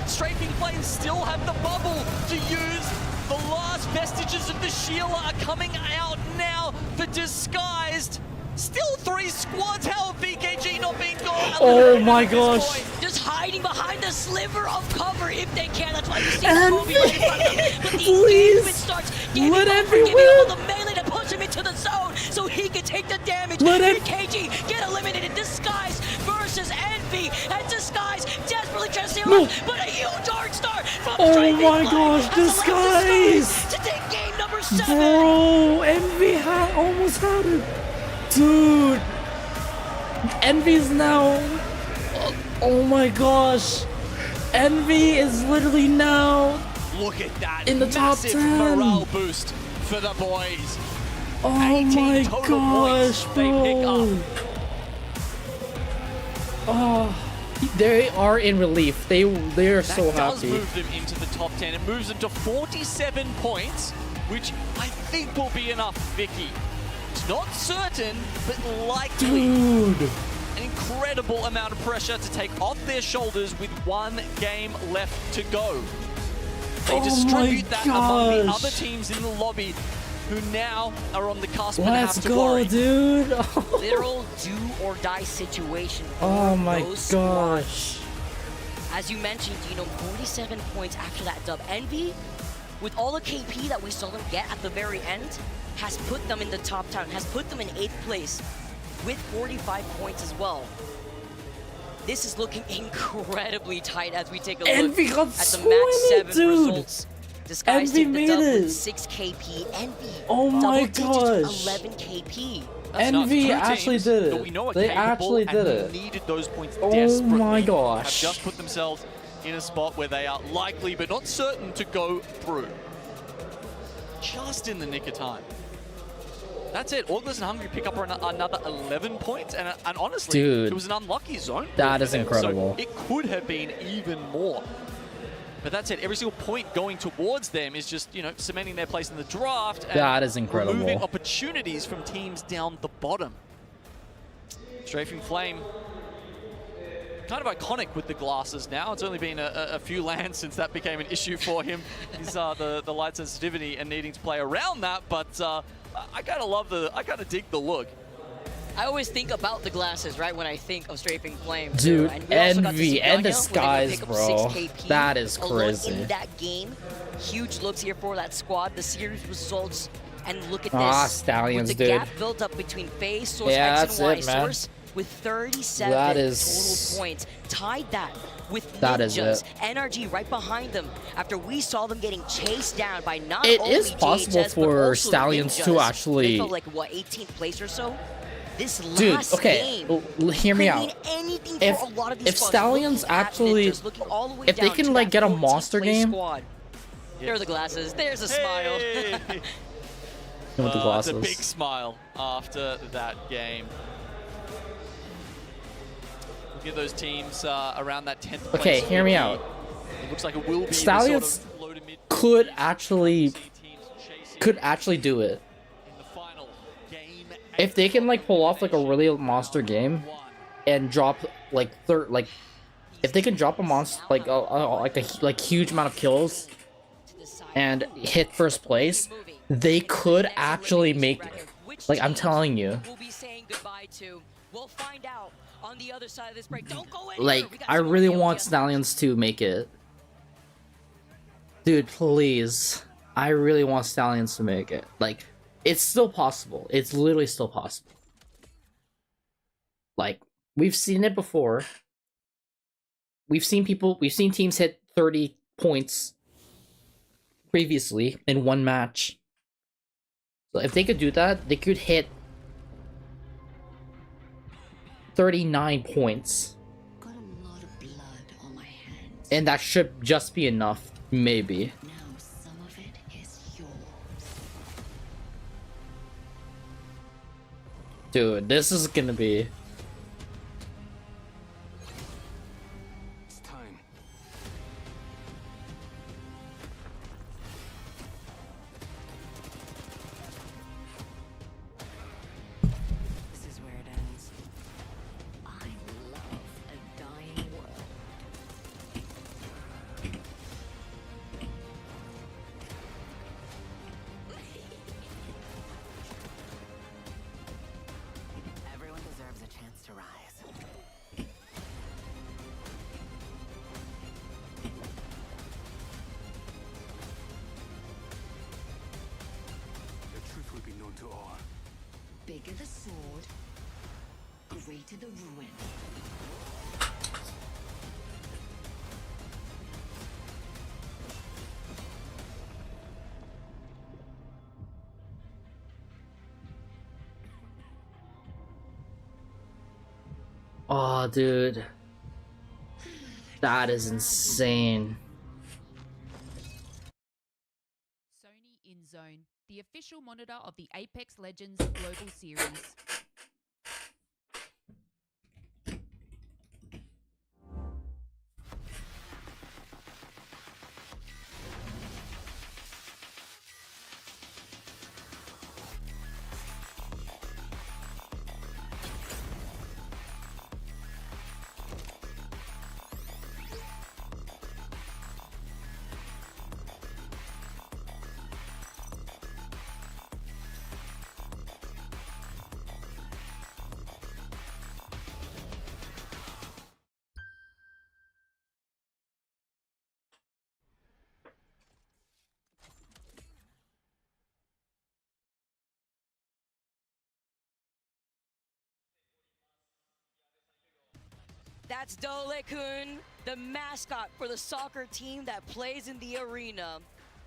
Speaker 8: Strafing Flames still have the bubble to use? The last vestiges of the Sheila are coming out now for Disguised. Still 3 squads. How have VKG not been gone?
Speaker 4: Oh my
Speaker 8: at this
Speaker 4: gosh.
Speaker 8: point?
Speaker 9: Just hiding behind the sliver of cover if they can. That's why you see
Speaker 4: Envy,
Speaker 9: the movie right in front of them. But the
Speaker 4: please,
Speaker 9: engagement starts. Giving
Speaker 4: let
Speaker 9: up
Speaker 4: Envy
Speaker 9: for giving
Speaker 4: win.
Speaker 9: all the melee to push him into the zone so he can take the damage.
Speaker 4: Let him-
Speaker 9: VKG get eliminated. Disguise versus Envy. And Disguise desperately trying to stay
Speaker 4: No.
Speaker 9: alive. But a huge Dark Star from
Speaker 4: Oh
Speaker 9: Strafing
Speaker 4: my
Speaker 9: Flame
Speaker 4: gosh,
Speaker 9: has allowed
Speaker 4: Disguise.
Speaker 9: to take game number 7.
Speaker 4: Bro, Envy almost had it. Dude. Envy's now... Oh my gosh. Envy is literally now...
Speaker 8: Look at that.
Speaker 4: In the top
Speaker 8: massive
Speaker 4: 10.
Speaker 8: morale boost for the boys.
Speaker 4: Oh
Speaker 8: 18
Speaker 4: my
Speaker 8: total points
Speaker 4: gosh,
Speaker 8: they pick up.
Speaker 4: bro. Oh, they are in relief. They are
Speaker 8: That
Speaker 4: so
Speaker 8: does
Speaker 4: happy.
Speaker 8: move them into the top 10. It moves them to 47 points, which I think will be enough, Vicky. It's not certain, but likely.
Speaker 4: Dude.
Speaker 8: An incredible amount of pressure to take off their shoulders with 1 game left to go. They
Speaker 4: Oh my
Speaker 8: distribute that among the
Speaker 4: gosh.
Speaker 8: other teams in the lobby, who now are on the cusp and
Speaker 4: Let's
Speaker 8: have to
Speaker 4: go,
Speaker 8: worry.
Speaker 4: dude.
Speaker 9: Literal do or die situation. for
Speaker 4: Oh my
Speaker 9: those squads.
Speaker 4: gosh.
Speaker 9: As you mentioned, 47 points after that dub. Envy, with all the KP that we saw them get at the very end, has put them in the top 10, has put them in 8th place with 45 points as well. This is looking incredibly tight as we take a look
Speaker 4: Envy got
Speaker 9: at the
Speaker 4: 20,
Speaker 9: match 7
Speaker 4: dude.
Speaker 9: results. Disguise
Speaker 4: Envy
Speaker 9: took the
Speaker 4: made
Speaker 9: dub
Speaker 4: it.
Speaker 9: with 6 KP. Envy,
Speaker 4: Oh my
Speaker 9: double digits,
Speaker 4: gosh.
Speaker 9: 11 KP.
Speaker 8: That's nuts.
Speaker 4: Envy
Speaker 8: Two
Speaker 4: actually
Speaker 8: teams
Speaker 4: did
Speaker 8: that
Speaker 4: it.
Speaker 8: we know are
Speaker 4: They
Speaker 8: capable
Speaker 4: actually did
Speaker 8: and
Speaker 4: it.
Speaker 8: needed those points
Speaker 4: Oh
Speaker 8: desperately.
Speaker 4: my gosh.
Speaker 8: Have just put themselves in a spot where they are likely but not certain to go through. Just in the nick of time. That's it. Orgless and Hungry pick up another 11 points, and honestly,
Speaker 4: Dude,
Speaker 8: it was an unlucky zone.
Speaker 4: that
Speaker 8: for
Speaker 4: is
Speaker 8: them,
Speaker 4: incredible.
Speaker 8: So it could have been even more. But that's it. Every single point going towards them is just, cementing their place in the draft. And
Speaker 4: That is incredible.
Speaker 8: removing opportunities from teams down the bottom. Strafing Flame, kind of iconic with the glasses now. It's only been a few lands since that became an issue for him. He's the light sensitivity and needing to play around that, but I kind of love the, I kind of dig the look.
Speaker 9: I always think about the glasses, right, when I think of Strafing Flame.
Speaker 4: Dude,
Speaker 9: And we also got to see
Speaker 4: Envy and
Speaker 9: Daniel, where they
Speaker 4: Disguise,
Speaker 9: pick up
Speaker 4: bro.
Speaker 9: 6 KP
Speaker 4: That is
Speaker 9: alone
Speaker 4: crazy.
Speaker 9: in that game. Huge looks here for that squad. The series results, and look at
Speaker 4: Ah,
Speaker 9: this.
Speaker 4: Stallions,
Speaker 9: with the
Speaker 4: dude.
Speaker 9: gap built up between FaZe, Source,
Speaker 4: Yeah,
Speaker 9: X,
Speaker 4: that's
Speaker 9: and Y
Speaker 4: it, man.
Speaker 9: Source with 37
Speaker 4: That is-
Speaker 9: total points. Tied that with
Speaker 4: That is
Speaker 9: Ninjas.
Speaker 4: it.
Speaker 9: NRG right behind them after we saw them getting chased down by not
Speaker 4: It
Speaker 9: only
Speaker 4: is possible
Speaker 9: JHS, but
Speaker 4: for
Speaker 9: also
Speaker 4: Stallions to
Speaker 9: Ninjas.
Speaker 4: actually-
Speaker 9: They felt like, what, 18th place or so? This
Speaker 4: Dude,
Speaker 9: last
Speaker 4: okay,
Speaker 9: game
Speaker 4: hear me
Speaker 9: could
Speaker 4: out.
Speaker 9: mean anything
Speaker 4: If
Speaker 9: for a lot of these
Speaker 4: if
Speaker 9: squads.
Speaker 4: Stallions
Speaker 9: Looking at
Speaker 4: actually,
Speaker 9: Ninjas, looking all the way
Speaker 4: if they
Speaker 9: down
Speaker 4: can
Speaker 9: to
Speaker 4: like
Speaker 9: that
Speaker 4: get a
Speaker 9: 14th
Speaker 4: monster
Speaker 9: place
Speaker 4: game
Speaker 9: squad. There are the glasses. There's a smile.
Speaker 4: with the
Speaker 8: It's
Speaker 4: glasses.
Speaker 8: a big smile after that game. Look at those teams around that 10th place.
Speaker 4: Okay, hear me out.
Speaker 8: It looks like it will be
Speaker 4: Stallions
Speaker 8: the sort of low to mid
Speaker 4: could actually do it.
Speaker 8: in the final game.
Speaker 4: If they can like pull off like a really monster game and drop like if they can drop a monster like a huge amount of kills and hit first place, they could actually make, like, I'm telling you,
Speaker 9: We'll be saying goodbye to. We'll find out on the other side of this break. Don't go anywhere.
Speaker 4: like
Speaker 9: We got
Speaker 4: I
Speaker 9: some more
Speaker 4: really
Speaker 9: ALGS.
Speaker 4: want Stallions to make it. Dude, please. I really want Stallions to make it. Like, it's still possible. It's literally still possible. Like, we've seen it before. We've seen teams hit 30 points previously in one match. So if they could do that, they could hit 39 points.
Speaker 12: Got a lot of blood on my hands.
Speaker 4: And that should just be enough, maybe.
Speaker 12: Now some of it is yours.
Speaker 4: Dude, this is gonna be...
Speaker 5: It's time.
Speaker 12: This is where it ends. I love a dying world. Everyone deserves a chance to rise.
Speaker 5: The truth will be known to all.
Speaker 12: Bigger the sword, greater the ruin.
Speaker 4: Oh, dude. That is insane.
Speaker 13: Sony InZone, the official monitor of the Apex Legends Global Series.
Speaker 9: That's Dole-kun, the mascot for the soccer team that plays in the arena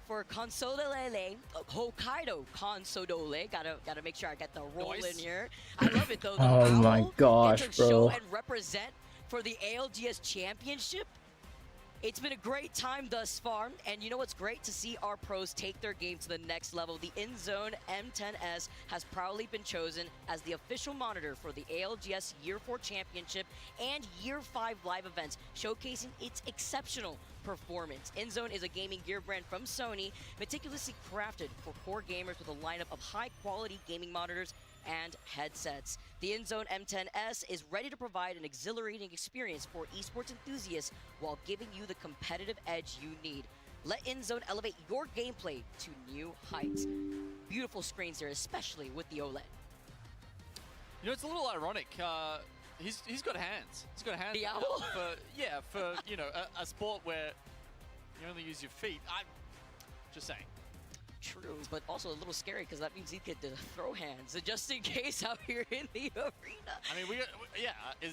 Speaker 9: for Consodolele, Hokkaido Consodole. Gotta make sure I get the roll in here. I love it though. The
Speaker 4: Oh my
Speaker 9: owl
Speaker 4: gosh,
Speaker 9: get to show
Speaker 4: bro.
Speaker 9: and represent for the ALGS Championship. It's been a great time thus far, and you know what's great? To see our pros take their game to the next level. The InZone M10S has proudly been chosen as the official monitor for the ALGS Year 4 Championship and Year 5 live events, showcasing its exceptional performance. InZone is a gaming gear brand from Sony, meticulously crafted for core gamers with a lineup of high-quality gaming monitors and headsets. The InZone M10S is ready to provide an exhilarating experience for esports enthusiasts while giving you the competitive edge you need. Let InZone elevate your gameplay to new heights. beautiful screens there, especially with the OLED.
Speaker 8: You know, it's a little ironic. He's got hands. He's got hands.
Speaker 9: The owl?
Speaker 8: For you know, a sport where you only use your feet. I'm just saying.
Speaker 9: True, but also a little scary because that means he could throw hands just in case out here in the arena.
Speaker 8: I mean,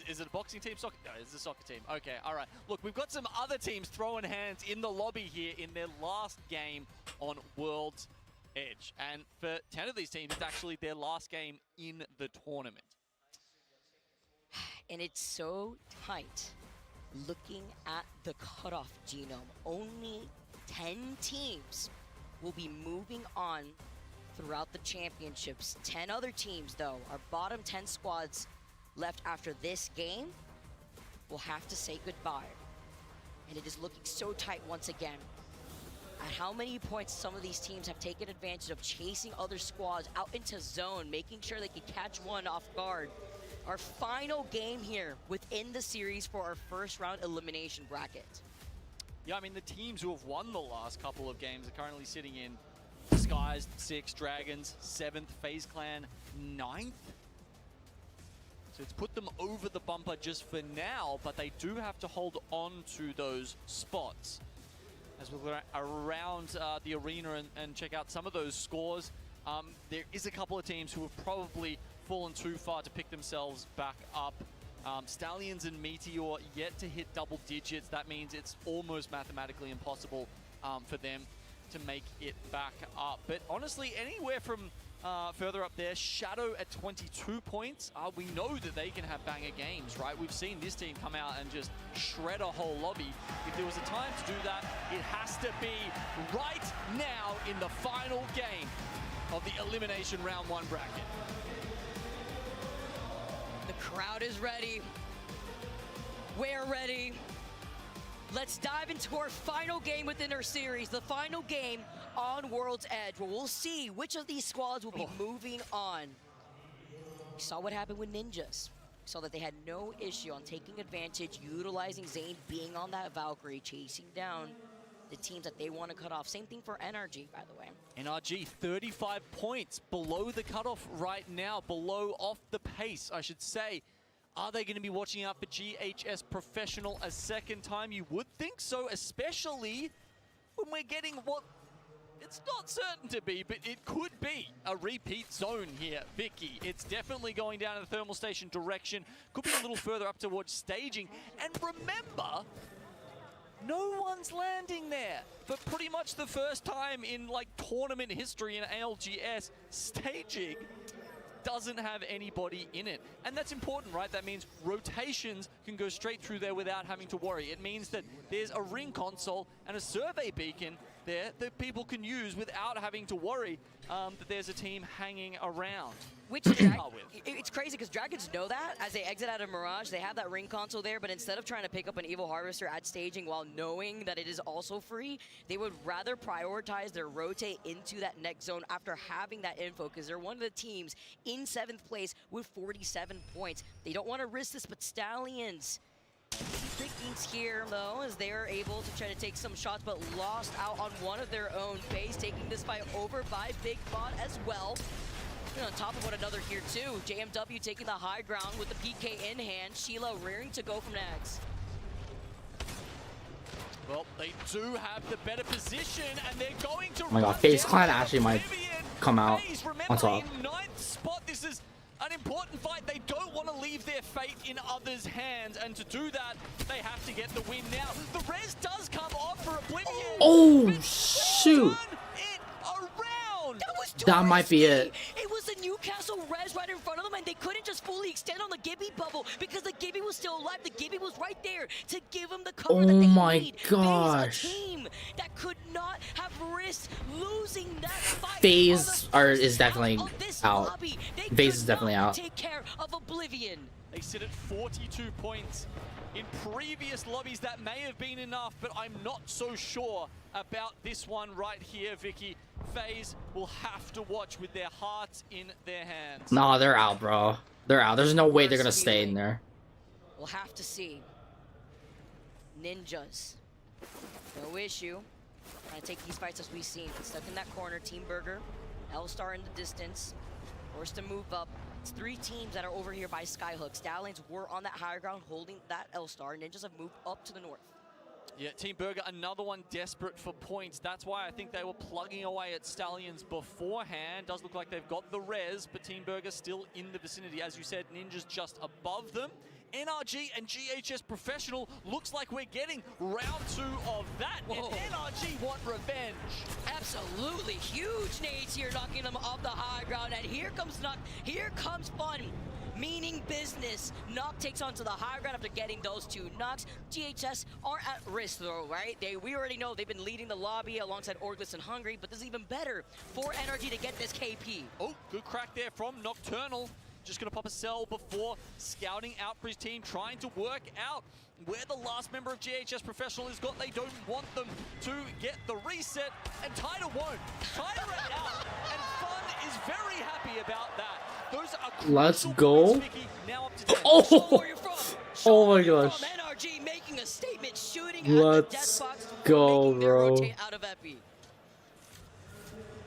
Speaker 8: is it a boxing team? Soccer? No, it's a soccer team. Okay, all right. Look, we've got some other teams throwing hands in the lobby here in their last game on World's Edge. And for 10 of these teams, it's actually their last game in the tournament.
Speaker 9: And it's so tight. Looking at the cutoff genome, only 10 teams will be moving on throughout the championships. 10 other teams, though, our bottom 10 squads left after this game will have to say goodbye. And it is looking so tight once again. At how many points some of these teams have taken advantage of chasing other squads out into zone, making sure they can catch one off guard. Our final game here within the series for our first round elimination bracket.
Speaker 8: Yeah, I mean, the teams who have won the last couple of games are currently sitting in Disguised 6th, Dragons 7th, FaZe Clan 9th. So it's put them over the bumper just for now, but they do have to hold on to those spots. As we go around the arena and check out some of those scores, there is a couple of teams who have probably fallen too far to pick themselves back up. Stallions and Meteor yet to hit double digits. That means it's almost mathematically impossible for them to make it back up. But honestly, anywhere from further up there, Shadow at 22 points, we know that they can have banger games, right? We've seen this team come out and just shred a whole lobby. If there was a time to do that, it has to be right now in the final game of the Elimination Round 1 bracket.
Speaker 9: The crowd is ready. We're ready. Let's dive into our final game within our series, the final game on World's Edge, where we'll see which of these squads will be moving on. We saw what happened with Ninjas. We saw that they had no issue on taking advantage, utilizing Zane being on that Valkyrie, chasing down the teams that they want to cut off. Same thing for NRG, by the way.
Speaker 8: NRG, 35 points below the cutoff right now, below off the pace, I should say. Are they going to be watching out for GHS Professional a second time? You would think so, especially when we're getting what it's not certain to be, but it could be a repeat zone here, Vicky. It's definitely going down in the thermal station direction. Could be a little further up towards staging. And remember, no one's landing there. For pretty much the first time in like tournament history in ALGS, staging doesn't have anybody in it. And that's important, right? That means rotations can go straight through there without having to worry. It means that there's a ring console and a survey beacon there that people can use without having to worry that there's a team hanging around.
Speaker 9: Which it's crazy because Dragons know that as they exit out of Mirage, they have that ring console there, but instead of trying to pick up an Evil Harvester at staging while knowing that it is also free, they would rather prioritize their rotate into that next zone after having that info, because they're one of the teams in 7th place with 47 points. They don't want to risk this, but Stallions Pickings here, though, as they are able to try to take some shots, but lost out on one of their own. FaZe taking this fight over by Big Bot as well. And on top of one another here, too. JMW taking the high ground with the PK in hand. Sheila rearing to go from Nags.
Speaker 8: Well, they do have the better position, and they're going to.
Speaker 4: Oh my god, FaZe Clan actually might come out on top.
Speaker 8: In 9th spot, this is an important fight. They don't want to leave their fate in others' hands, and to do that, they have to get the win now. The res does come off for Oblivion.
Speaker 4: Oh, shoot. That might be it.
Speaker 9: It was the Newcastle res right in front of them, and they couldn't just fully extend on the Gibby bubble because the Gibby was still alive. The Gibby was right there to give them the cover that they need.
Speaker 4: Oh my gosh.
Speaker 9: FaZe, a team that could not have risked losing that fight.
Speaker 4: FaZe is definitely out. FaZe is definitely out.
Speaker 9: Take care of Oblivion.
Speaker 8: They sit at 42 points. In previous lobbies, that may have been enough, but I'm not so sure about this one right here, Vicky. FaZe will have to watch with their hearts in their hands.
Speaker 4: Nah, they're out, bro. They're out. There's no way they're gonna stay in there.
Speaker 9: We'll have to see. Ninjas. No issue. Trying to take these fights as we've seen. Stuck in that corner. Team Burger L-Star in the distance, forced to move up. It's 3 teams that are over here by Skyhook. Stallions were on that higher ground holding that L-Star. Ninjas have moved up to the north.
Speaker 8: Yeah, Team Burger, another one desperate for points. That's why I think they were plugging away at Stallions beforehand. Does look like they've got the res, but Team Burger still in the vicinity. As you said, Ninjas just above them. NRG and GHS Professional, looks like we're getting round 2 of that.
Speaker 9: Whoa.
Speaker 8: And NRG want revenge.
Speaker 9: Absolutely huge nades here, knocking them off the high ground. And here comes Nock. Here comes fun, meaning business. Nock takes onto the high ground after getting those 2 knocks. GHS are at risk though, right? We already know they've been leading the lobby alongside Orgless and Hungry, but this is even better for NRG to get this KP.
Speaker 8: Oh, good crack there from Nocturnal. Just gonna pop a cell before scouting out for his team, trying to work out where the last member of GHS Professional is got. They don't want them to get the reset, and Tyder won't. Tyder ran out, and Fun is very happy about that. Those are
Speaker 4: Let's
Speaker 8: crucial
Speaker 4: go.
Speaker 8: points, Vicky. Now up to 10.
Speaker 4: Oh! Oh my gosh.
Speaker 9: From NRG making a statement, shooting
Speaker 4: Let's
Speaker 9: at the death box,
Speaker 4: go,
Speaker 9: making their
Speaker 4: bro.
Speaker 9: rotate out of Epi.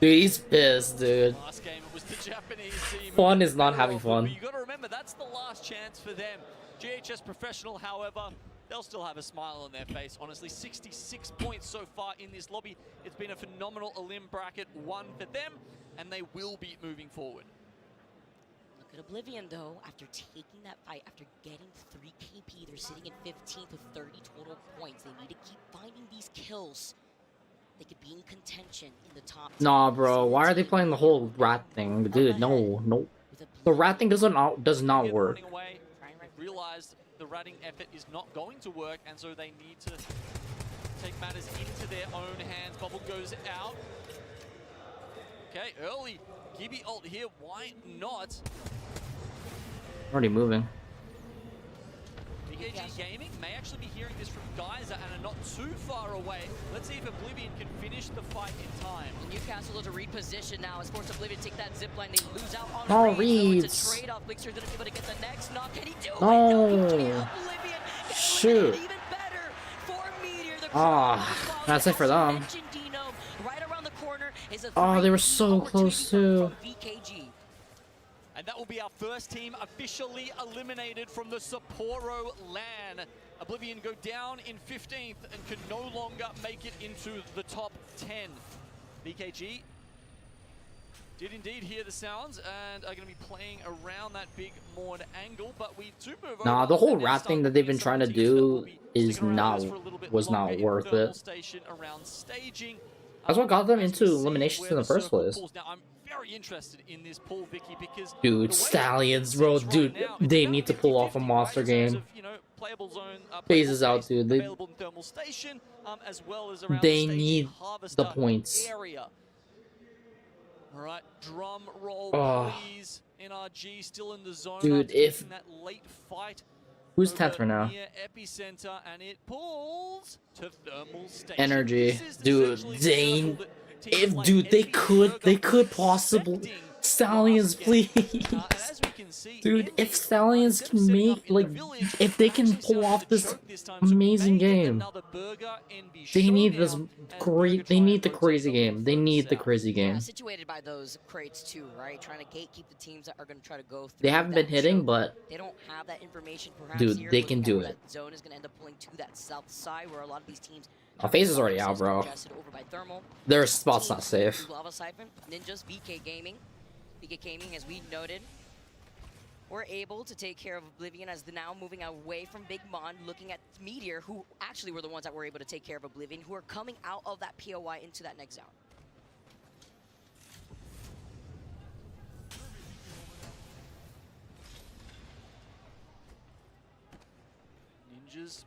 Speaker 4: Dude, he's pissed, dude.
Speaker 8: Last game it was the Japanese team.
Speaker 4: Fun is not having fun.
Speaker 8: But you gotta remember, that's the last chance for them. GHS Professional, however, they'll still have a smile on their face. Honestly, 66 points so far in this lobby. It's been a phenomenal Elim bracket 1 for them, and they will be moving forward.
Speaker 9: Look at Oblivion though, after taking that fight, after getting 3 KP, they're sitting at 15th with 30 total points. They need to keep finding these kills. They could be in contention in the top 10.
Speaker 4: Nah, bro. Why are they playing the whole rat thing? Dude, no. The rat thing does not work.
Speaker 8: Away, realized the ratting effort is not going to work, and so they need to take matters into their own hands. Bubble goes out. Okay, early Gibby ult here. Why not?
Speaker 4: Already moving.
Speaker 8: BKG Gaming may actually be hearing this from Geyser and are not too far away. Let's see if Oblivion can finish the fight in time.
Speaker 9: Newcastle to reposition now as forced Oblivion take that zip line. They lose out on
Speaker 4: No
Speaker 9: Reeds.
Speaker 4: reads.
Speaker 9: It's a trade-off. Blixer didn't be able to get the next knock. Can he do it?
Speaker 4: No.
Speaker 9: Oblivion
Speaker 4: Shoot.
Speaker 9: even better for Meteor. The
Speaker 4: Ah, that's it for them.
Speaker 9: Dino right around the corner is a
Speaker 4: Oh, they were
Speaker 9: 3v
Speaker 4: so close
Speaker 9: opportunity
Speaker 4: too.
Speaker 9: from VKG.
Speaker 8: And that will be our first team officially eliminated from the Sapporo LAN. Oblivion go down in 15th and can no longer make it into the top 10. BKG did indeed hear the sounds and are going to be playing around that big Maud angle, but we do move
Speaker 4: Nah,
Speaker 8: over
Speaker 4: the whole
Speaker 8: and
Speaker 4: rat
Speaker 8: start
Speaker 4: thing that they've been
Speaker 8: some
Speaker 4: trying to
Speaker 8: teams that will
Speaker 4: do
Speaker 8: be
Speaker 4: is
Speaker 8: sticking around
Speaker 4: not
Speaker 8: with us for a little bit
Speaker 4: was
Speaker 8: longer
Speaker 4: not
Speaker 8: in
Speaker 4: worth
Speaker 8: thermal
Speaker 4: it.
Speaker 8: station around staging.
Speaker 4: That's what got them
Speaker 8: As
Speaker 4: into
Speaker 8: we see
Speaker 4: eliminations
Speaker 8: where
Speaker 4: in the first
Speaker 8: circle
Speaker 4: place.
Speaker 8: pulls. Now, I'm very interested in this pull, Vicky, because
Speaker 4: Dude,
Speaker 8: the way
Speaker 4: Stallions,
Speaker 8: it
Speaker 4: bro,
Speaker 8: sits right
Speaker 4: dude,
Speaker 8: now, it's
Speaker 4: they
Speaker 8: about
Speaker 4: need to pull off a
Speaker 8: 50-50,
Speaker 4: monster
Speaker 8: right, in terms
Speaker 4: game.
Speaker 8: of, you know, playable zone,
Speaker 4: Phases
Speaker 8: playable
Speaker 4: out,
Speaker 8: space
Speaker 4: dude.
Speaker 8: available in thermal station, as well as around
Speaker 4: They
Speaker 8: the staging
Speaker 4: need
Speaker 8: harvester
Speaker 4: the points.
Speaker 8: area. All right, drum roll,
Speaker 4: Oh.
Speaker 8: please. NRG still in the zone.
Speaker 4: Dude,
Speaker 8: after
Speaker 4: if-
Speaker 8: taking that late fight.
Speaker 4: Who's
Speaker 8: over
Speaker 4: 10th right now?
Speaker 8: near epicenter, and it pulls to thermal station.
Speaker 4: Energy,
Speaker 8: This is
Speaker 4: dude.
Speaker 8: essentially the
Speaker 4: Dane,
Speaker 8: circle that teams
Speaker 4: if
Speaker 8: like
Speaker 4: dude, they
Speaker 8: Envy
Speaker 4: could
Speaker 8: Burger
Speaker 4: possibly
Speaker 8: expecting
Speaker 4: Stallions,
Speaker 8: last game.
Speaker 4: please.
Speaker 8: And as we can see,
Speaker 4: Dude,
Speaker 8: Envy,
Speaker 4: if Stallions
Speaker 8: instead of
Speaker 4: can
Speaker 8: setting up
Speaker 4: make,
Speaker 8: in the
Speaker 4: like,
Speaker 8: village,
Speaker 4: if they can
Speaker 8: actually
Speaker 4: pull
Speaker 8: set up
Speaker 4: off
Speaker 8: the
Speaker 4: this
Speaker 8: choke this time. So we
Speaker 4: amazing
Speaker 8: may get
Speaker 4: game,
Speaker 8: another Burger Envy
Speaker 4: they need this
Speaker 8: showdown, and
Speaker 4: great,
Speaker 8: Burger
Speaker 4: they
Speaker 8: try
Speaker 4: need
Speaker 8: and
Speaker 4: the
Speaker 8: rotate
Speaker 4: crazy
Speaker 8: them
Speaker 4: game. They
Speaker 8: further
Speaker 4: need the
Speaker 8: south.
Speaker 4: crazy
Speaker 9: Yeah,
Speaker 4: game.
Speaker 9: situated by those crates too, right? Trying to gatekeep the teams that are going to try to go through.
Speaker 4: They haven't
Speaker 9: that
Speaker 4: been hitting,
Speaker 9: choke.
Speaker 4: but
Speaker 9: They don't have that information perhaps
Speaker 4: dude,
Speaker 9: here,
Speaker 4: they
Speaker 9: looking
Speaker 4: can
Speaker 9: at
Speaker 4: do
Speaker 9: where
Speaker 4: it.
Speaker 9: That zone is going to end up pulling to that south side where a lot of these teams.
Speaker 4: Our phase is already out, bro.
Speaker 9: Congested over by Thermal.
Speaker 4: Their spot's
Speaker 9: Team
Speaker 4: not safe.
Speaker 9: Lava Siphon, Ninjas, VK Gaming. VK Gaming, as we noted, were able to take care of Oblivion as they're now moving away from Big Mon, looking at Meteor, who actually were the ones that were able to take care of Oblivion, who are coming out of that POI into that next zone.
Speaker 8: Ninjas,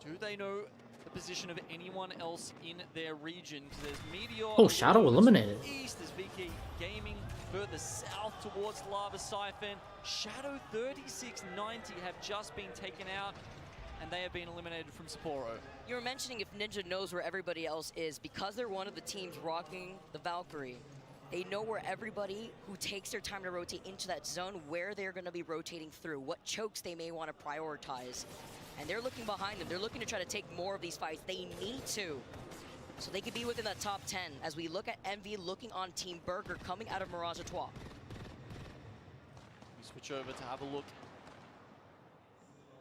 Speaker 8: do they know the position of anyone else in their region? Because there's Meteor.
Speaker 4: Oh, Shadow
Speaker 8: towards
Speaker 4: eliminated.
Speaker 8: East, there's VK Gaming further south towards Lava Siphon. Shadow 3690 have just been taken out, and they have been eliminated from Sapporo.
Speaker 9: You were mentioning if Ninja knows where everybody else is, because they're one of the teams rocking the Valkyrie. They know where everybody who takes their time to rotate into that zone, where they're going to be rotating through, what chokes they may want to prioritize. And they're looking behind them. They're looking to try to take more of these fights. They need to. So they could be within that top 10 as we look at Envy looking on Team Burger coming out of Mirage Etoile.
Speaker 8: We switch over to have a look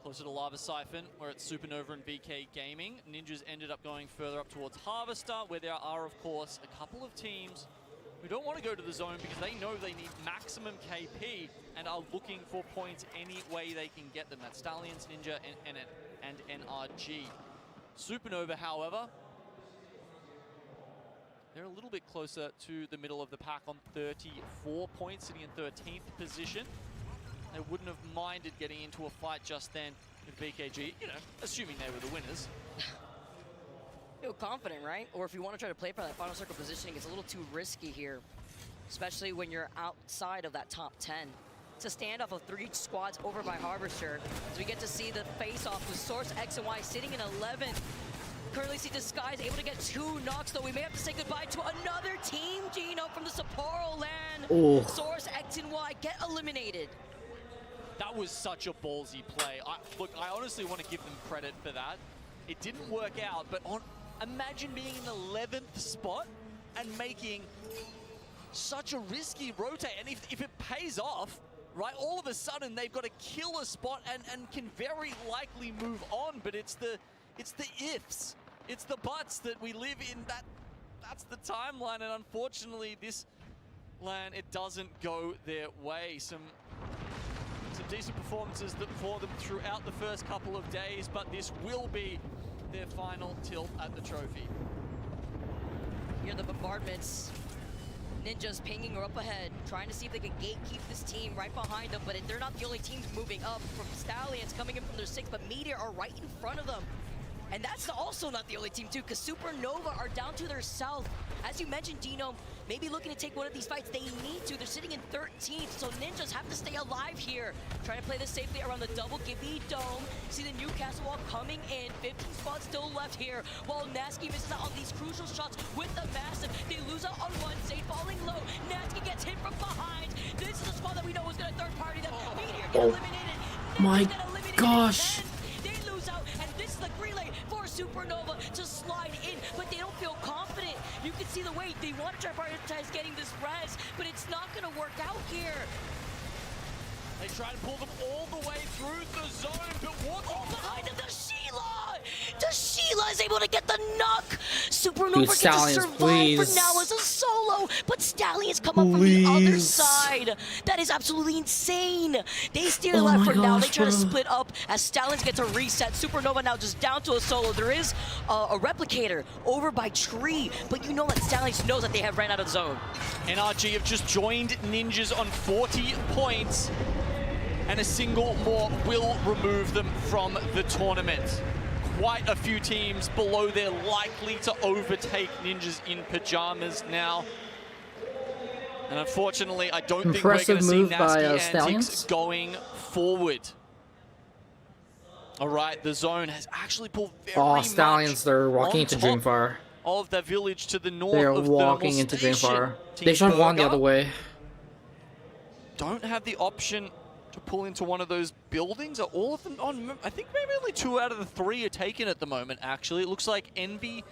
Speaker 8: closer to Lava Siphon, where it's Supernova and VK Gaming. Ninjas ended up going further up towards Harvester, where there are, of course, a couple of teams who don't want to go to the zone because they know they need maximum KP and are looking for points any way they can get them. That's Stallions, Ninja, and NRG. Supernova, however, they're a little bit closer to the middle of the pack on 34 points, sitting in 13th position. They wouldn't have minded getting into a fight just then with VKG, you know, assuming they were the winners.
Speaker 9: Feel confident, right? Or if you want to try to play for that final circle positioning, it's a little too risky here, especially when you're outside of that top 10. It's a standoff of 3 squads over by Harvester, as we get to see the face-off with Source X and Y sitting in 11th. Currently see Disguise able to get 2 knocks, though we may have to say goodbye to another team, Gino, from the Sapporo land.
Speaker 4: Oh.
Speaker 9: Source X and Y get eliminated.
Speaker 8: That was such a ballsy play. Look, I honestly want to give them credit for that. It didn't work out, but imagine being in 11th spot and making such a risky rotate. And if it pays off, right, all of a sudden they've got to kill a spot and can very likely move on. But it's the ifs, it's the buts that we live in. That's the timeline, and unfortunately this LAN, it doesn't go their way. Some decent performances for them throughout the first couple of days, but this will be their final tilt at the trophy.
Speaker 9: Here are the bombardments. Ninjas pinging her up ahead, trying to see if they can gatekeep this team right behind them, but they're not the only teams moving up. From Stallions coming in from their 6th, but Meteor are right in front of them. And that's also not the only team too, because Supernova are down to their south. As you mentioned, Dino, maybe looking to take one of these fights. They need to. They're sitting in 13th, so Ninjas have to stay alive here. Trying to play this safely around the double Gibby Dome. See the Newcastle wall coming in. 15 spots still left here, while Nasky misses out on these crucial shots with the Massive. They lose out on one. Zay falling low. Nasky gets hit from behind. This is a squad that we know is going to third party them. Meteor get eliminated.
Speaker 4: My
Speaker 9: get eliminated.
Speaker 4: gosh.
Speaker 9: They lose out, and this is the green light for Supernova to slide in, but they don't feel confident. You can see the way they want to try to prioritize getting this res, but it's not going to work out here.
Speaker 8: They try to pull them all the way through the zone, but what?
Speaker 9: Oh, behind them, the Sheila! The Sheila is able to get the knock. Supernova
Speaker 4: Dude,
Speaker 9: gets
Speaker 4: Stallions,
Speaker 9: to survive
Speaker 4: please.
Speaker 9: for now as a solo, but Stallions come up from the other side. That is absolutely insane. They stay
Speaker 4: Oh
Speaker 9: alive
Speaker 4: my
Speaker 9: for now. They
Speaker 4: gosh,
Speaker 9: try to
Speaker 4: bro.
Speaker 9: split up as Stallions get to reset. Supernova now just down to a solo. There is a replicator over by Tree, but you know that Stallions knows that they have ran out of the zone.
Speaker 8: NRG have just joined Ninjas on 40 points, and a single more will remove them from the tournament. Quite a few teams below there likely to overtake Ninjas in pajamas now. And unfortunately, I don't think we're going to see
Speaker 4: Impressive move by,
Speaker 8: nasty antics
Speaker 4: Stallions.
Speaker 8: going forward. All right, the zone has actually pulled very
Speaker 4: Oh, Stallions,
Speaker 8: much
Speaker 4: they're walking
Speaker 8: on
Speaker 4: into
Speaker 8: top
Speaker 4: Dreamfire.
Speaker 8: of the village to the north
Speaker 4: They're
Speaker 8: of
Speaker 4: walking
Speaker 8: Thermal
Speaker 4: into
Speaker 8: Station.
Speaker 4: Dreamfire.
Speaker 8: Team
Speaker 4: They should have gone the
Speaker 8: Burger
Speaker 4: other way.
Speaker 8: don't have the option to pull into one of those buildings. Are all of them on? I think maybe only 2 out of the 3 are taken at the moment, actually. It looks like Envy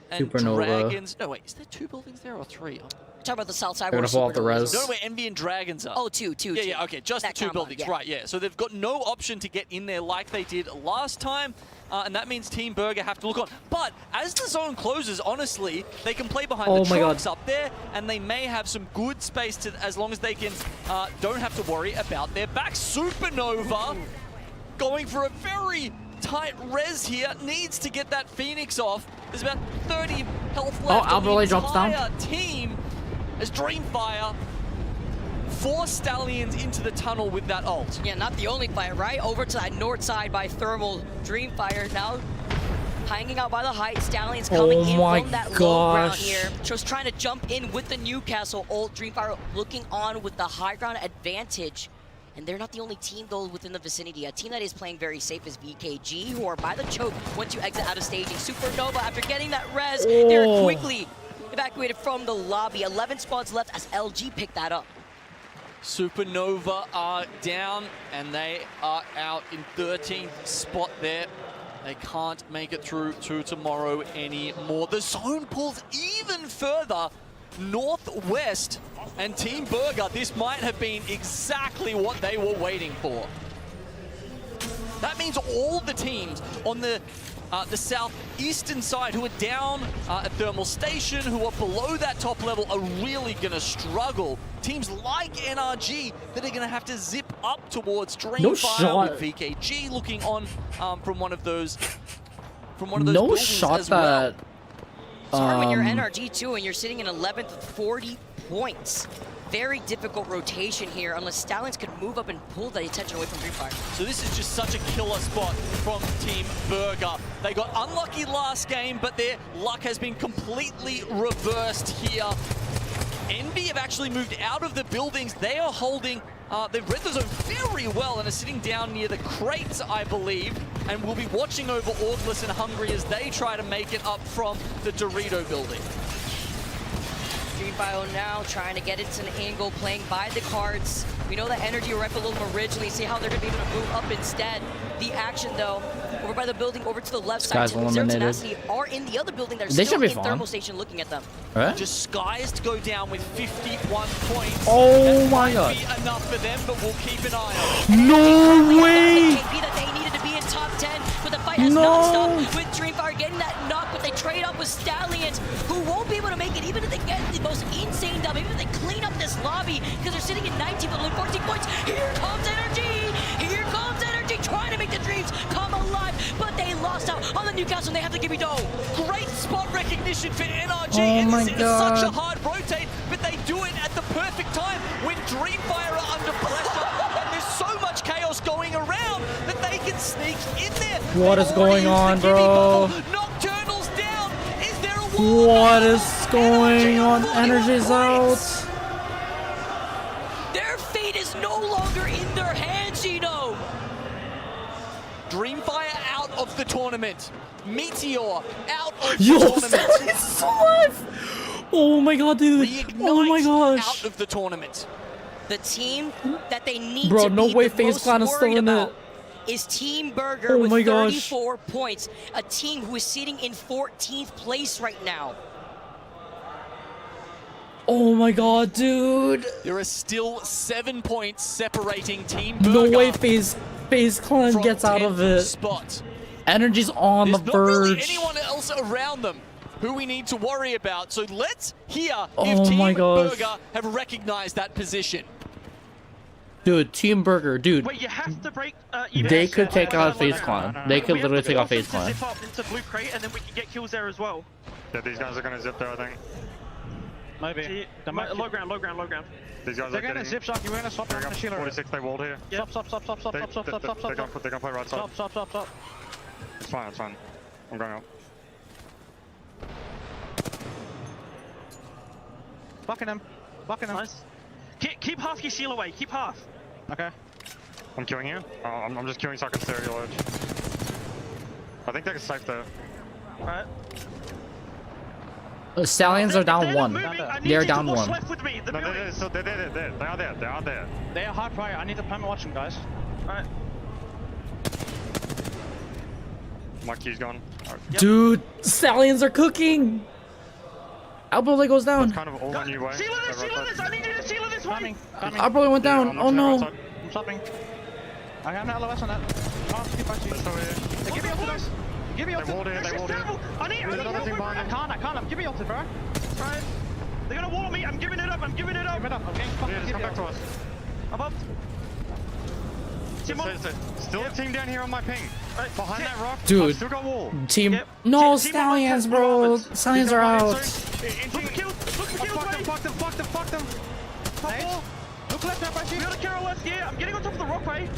Speaker 8: and
Speaker 4: Supernova.
Speaker 8: Dragons. No, wait, is there 2 buildings there or 3?
Speaker 9: Talk about the south side.
Speaker 4: They're
Speaker 9: where
Speaker 4: gonna fall off the
Speaker 9: Supernova
Speaker 4: res.
Speaker 9: is.
Speaker 8: No, where Envy and Dragons are.
Speaker 9: Oh, two.
Speaker 8: Yeah, okay, just
Speaker 9: That
Speaker 8: the 2
Speaker 9: combo,
Speaker 8: buildings,
Speaker 9: yeah.
Speaker 8: right, yeah. So they've got no option to get in there like they did last time, and that means Team Burger have to look on. But as the zone closes, honestly, they can play behind
Speaker 4: Oh
Speaker 8: the
Speaker 4: my God.
Speaker 8: trucks up there, and they may have some good space to, as long as they can, don't have to worry about their back. Supernova going for a very tight res here, needs to get that Phoenix off. There's about 30 health left on the
Speaker 4: Alberlay drops down.
Speaker 8: entire team as Dreamfire force Stallions into the tunnel with that ult.
Speaker 9: Yeah, not the only fight, right? Over to that north side by Thermal. Dreamfire now hanging out by the height. Stallions coming
Speaker 4: Oh
Speaker 9: in
Speaker 4: my
Speaker 9: from that low ground
Speaker 4: gosh.
Speaker 9: here. Just trying to jump in with the Newcastle ult. Dreamfire looking on with the high ground advantage. And they're not the only team, though, within the vicinity. A team that is playing very safe is VKG, who are by the choke once you exit out of staging. Supernova, after getting that res, they're quickly evacuated from the lobby. 11 squads left as LG picked that up.
Speaker 8: Supernova are down, and they are out in 13th spot there. They can't make it through to tomorrow anymore. The zone pulls even further northwest, and Team Burger, this might have been exactly what they were waiting for. That means all the teams on the southeastern side who are down at Thermal Station, who are below that top level, are really going to struggle. Teams like NRG that are going to have to zip up towards Dreamfire with VKG looking on from one of those buildings
Speaker 4: shot
Speaker 8: as well.
Speaker 4: that.
Speaker 9: It's hard when you're NRG too and you're sitting in 11th with 40 points. Very difficult rotation here unless Stallions could move up and pull the attention away from Dreamfire.
Speaker 8: So this is just such a killer spot from Team Burger. They got unlucky last game, but their luck has been completely reversed here. Envy have actually moved out of the buildings. They are holding, they've read the zone very well and are sitting down near the crates, I believe, and will be watching over Auglis and Hungry as they try to make it up from the Dorito building.
Speaker 9: Dreamfire now trying to get into an angle, playing by the cards. We know that Energy rifled them originally, see how they're going to be able to move up instead. The action, though, over by the building, over to the left side. Zero Tenacity are in the other building. They're still in Thermal Station looking at them.
Speaker 4: Right?
Speaker 8: Just Skies to go down with 51 points.
Speaker 4: Oh my god.
Speaker 8: That might be enough for them, but we'll keep an eye on it.
Speaker 4: No way!
Speaker 9: That they needed to be in top 10, but the fight has not stopped with Dreamfire getting that knock, but they trade up with Stallions, who won't be able to make it even if they get the most insane dub, even if they clean up this lobby, because they're sitting at 19 but only 14 points. Here comes Energy! Here comes Energy trying to make the Dreams come alive, but they lost out on the Newcastle and they have to give me dough.
Speaker 8: Great spot recognition for NRG.
Speaker 4: Oh my
Speaker 8: It's
Speaker 4: god.
Speaker 8: such a hard rotate, but they do it at the perfect time when Dreamfire are under pressure and there's so much chaos going around that they can sneak in there.
Speaker 4: What is going on, bro?
Speaker 8: Nocturnal's down. Is there a wall?
Speaker 4: What is going on? Energy's out.
Speaker 9: Their fate is no longer in their hands, Gino.
Speaker 8: Dreamfire out of the tournament. Meteor out of
Speaker 4: Yo,
Speaker 8: the tournament.
Speaker 4: Stallions alive! Oh my god, dude. Oh my gosh.
Speaker 8: Out of the tournament.
Speaker 9: The team that they need
Speaker 4: Bro,
Speaker 9: to
Speaker 4: no
Speaker 9: be
Speaker 4: way
Speaker 9: the
Speaker 4: FaZe
Speaker 9: most
Speaker 4: Clan is still
Speaker 9: worried
Speaker 4: in it.
Speaker 9: about is Team Burger
Speaker 4: Oh
Speaker 9: with
Speaker 4: my gosh.
Speaker 9: 34 points. A team who is sitting in 14th place right now.
Speaker 4: Oh my god, dude.
Speaker 8: There are still 7 points separating Team Burger.
Speaker 4: No way FaZe Clan
Speaker 8: from
Speaker 4: gets out of
Speaker 8: 10th
Speaker 4: it.
Speaker 8: Spot.
Speaker 4: Energy's on
Speaker 8: There's
Speaker 4: the
Speaker 8: not really
Speaker 4: verge.
Speaker 8: anyone else around them who we need to worry about. So let's hear
Speaker 4: Oh
Speaker 8: if Team
Speaker 4: my gosh.
Speaker 8: Burger have recognized that position.
Speaker 4: Dude, Team Burger, dude.
Speaker 10: Wait, you have to break.
Speaker 4: They could take out FaZe Clan. They could literally take out FaZe Clan.
Speaker 10: Zip up into blue crate, and then we can get kills there as well.
Speaker 11: Yeah, these guys are gonna zip there, I think. Maybe.
Speaker 10: Low ground, low ground, low ground.
Speaker 11: These guys
Speaker 10: They're
Speaker 11: are
Speaker 10: gonna
Speaker 11: getting...
Speaker 10: zip shot. You're gonna swap around the shield.
Speaker 11: 46, they walled here.
Speaker 10: Stop, stop, stop, stop, stop, stop, stop, stop, stop,
Speaker 11: They're
Speaker 10: stop.
Speaker 11: gonna play right side.
Speaker 10: Stop, stop, stop, stop.
Speaker 11: It's fine, it's fine. I'm going up.
Speaker 10: Bucking him. Bucking him. Nice. Keep half your seal away. Keep half. Okay.
Speaker 11: I'm killing you. I'm just killing so I can stare at your edge. I think they're safe there.
Speaker 10: Alright.
Speaker 4: Stallions are down one. They're down one.
Speaker 10: Left with me. The
Speaker 11: No, they're there. They are there. They are there.
Speaker 10: They are hard fire. I need to plan and watch them, guys. Alright.
Speaker 11: My key's gone. Right.
Speaker 4: Dude, Stallions are cooking. Elbow leg goes down.
Speaker 11: That's kind of all on you way.
Speaker 10: Seal of this! I need you to seal of this one!
Speaker 4: Elbow went down. Oh no.
Speaker 10: I'm stopping. I have an LOS on that. Oh, keep pushing. Give me ulti, guys. Give me ulti.
Speaker 11: They walled in.
Speaker 10: I need help. I can't. Give me ulti, bro. Try it. They're gonna wall me. I'm giving it up. Give it up. Okay,
Speaker 11: Yeah, come back to us.
Speaker 10: I'm up.
Speaker 11: Still a team down here on my ping. Behind that rock.
Speaker 4: Dude.
Speaker 11: I've still got wall.
Speaker 4: Team. No, Stallions, bro. Stallions are out.
Speaker 10: Look for kills. Fuck them. Top wall. Look left, now, we got a Carol left here. I'm getting on top of the rockway.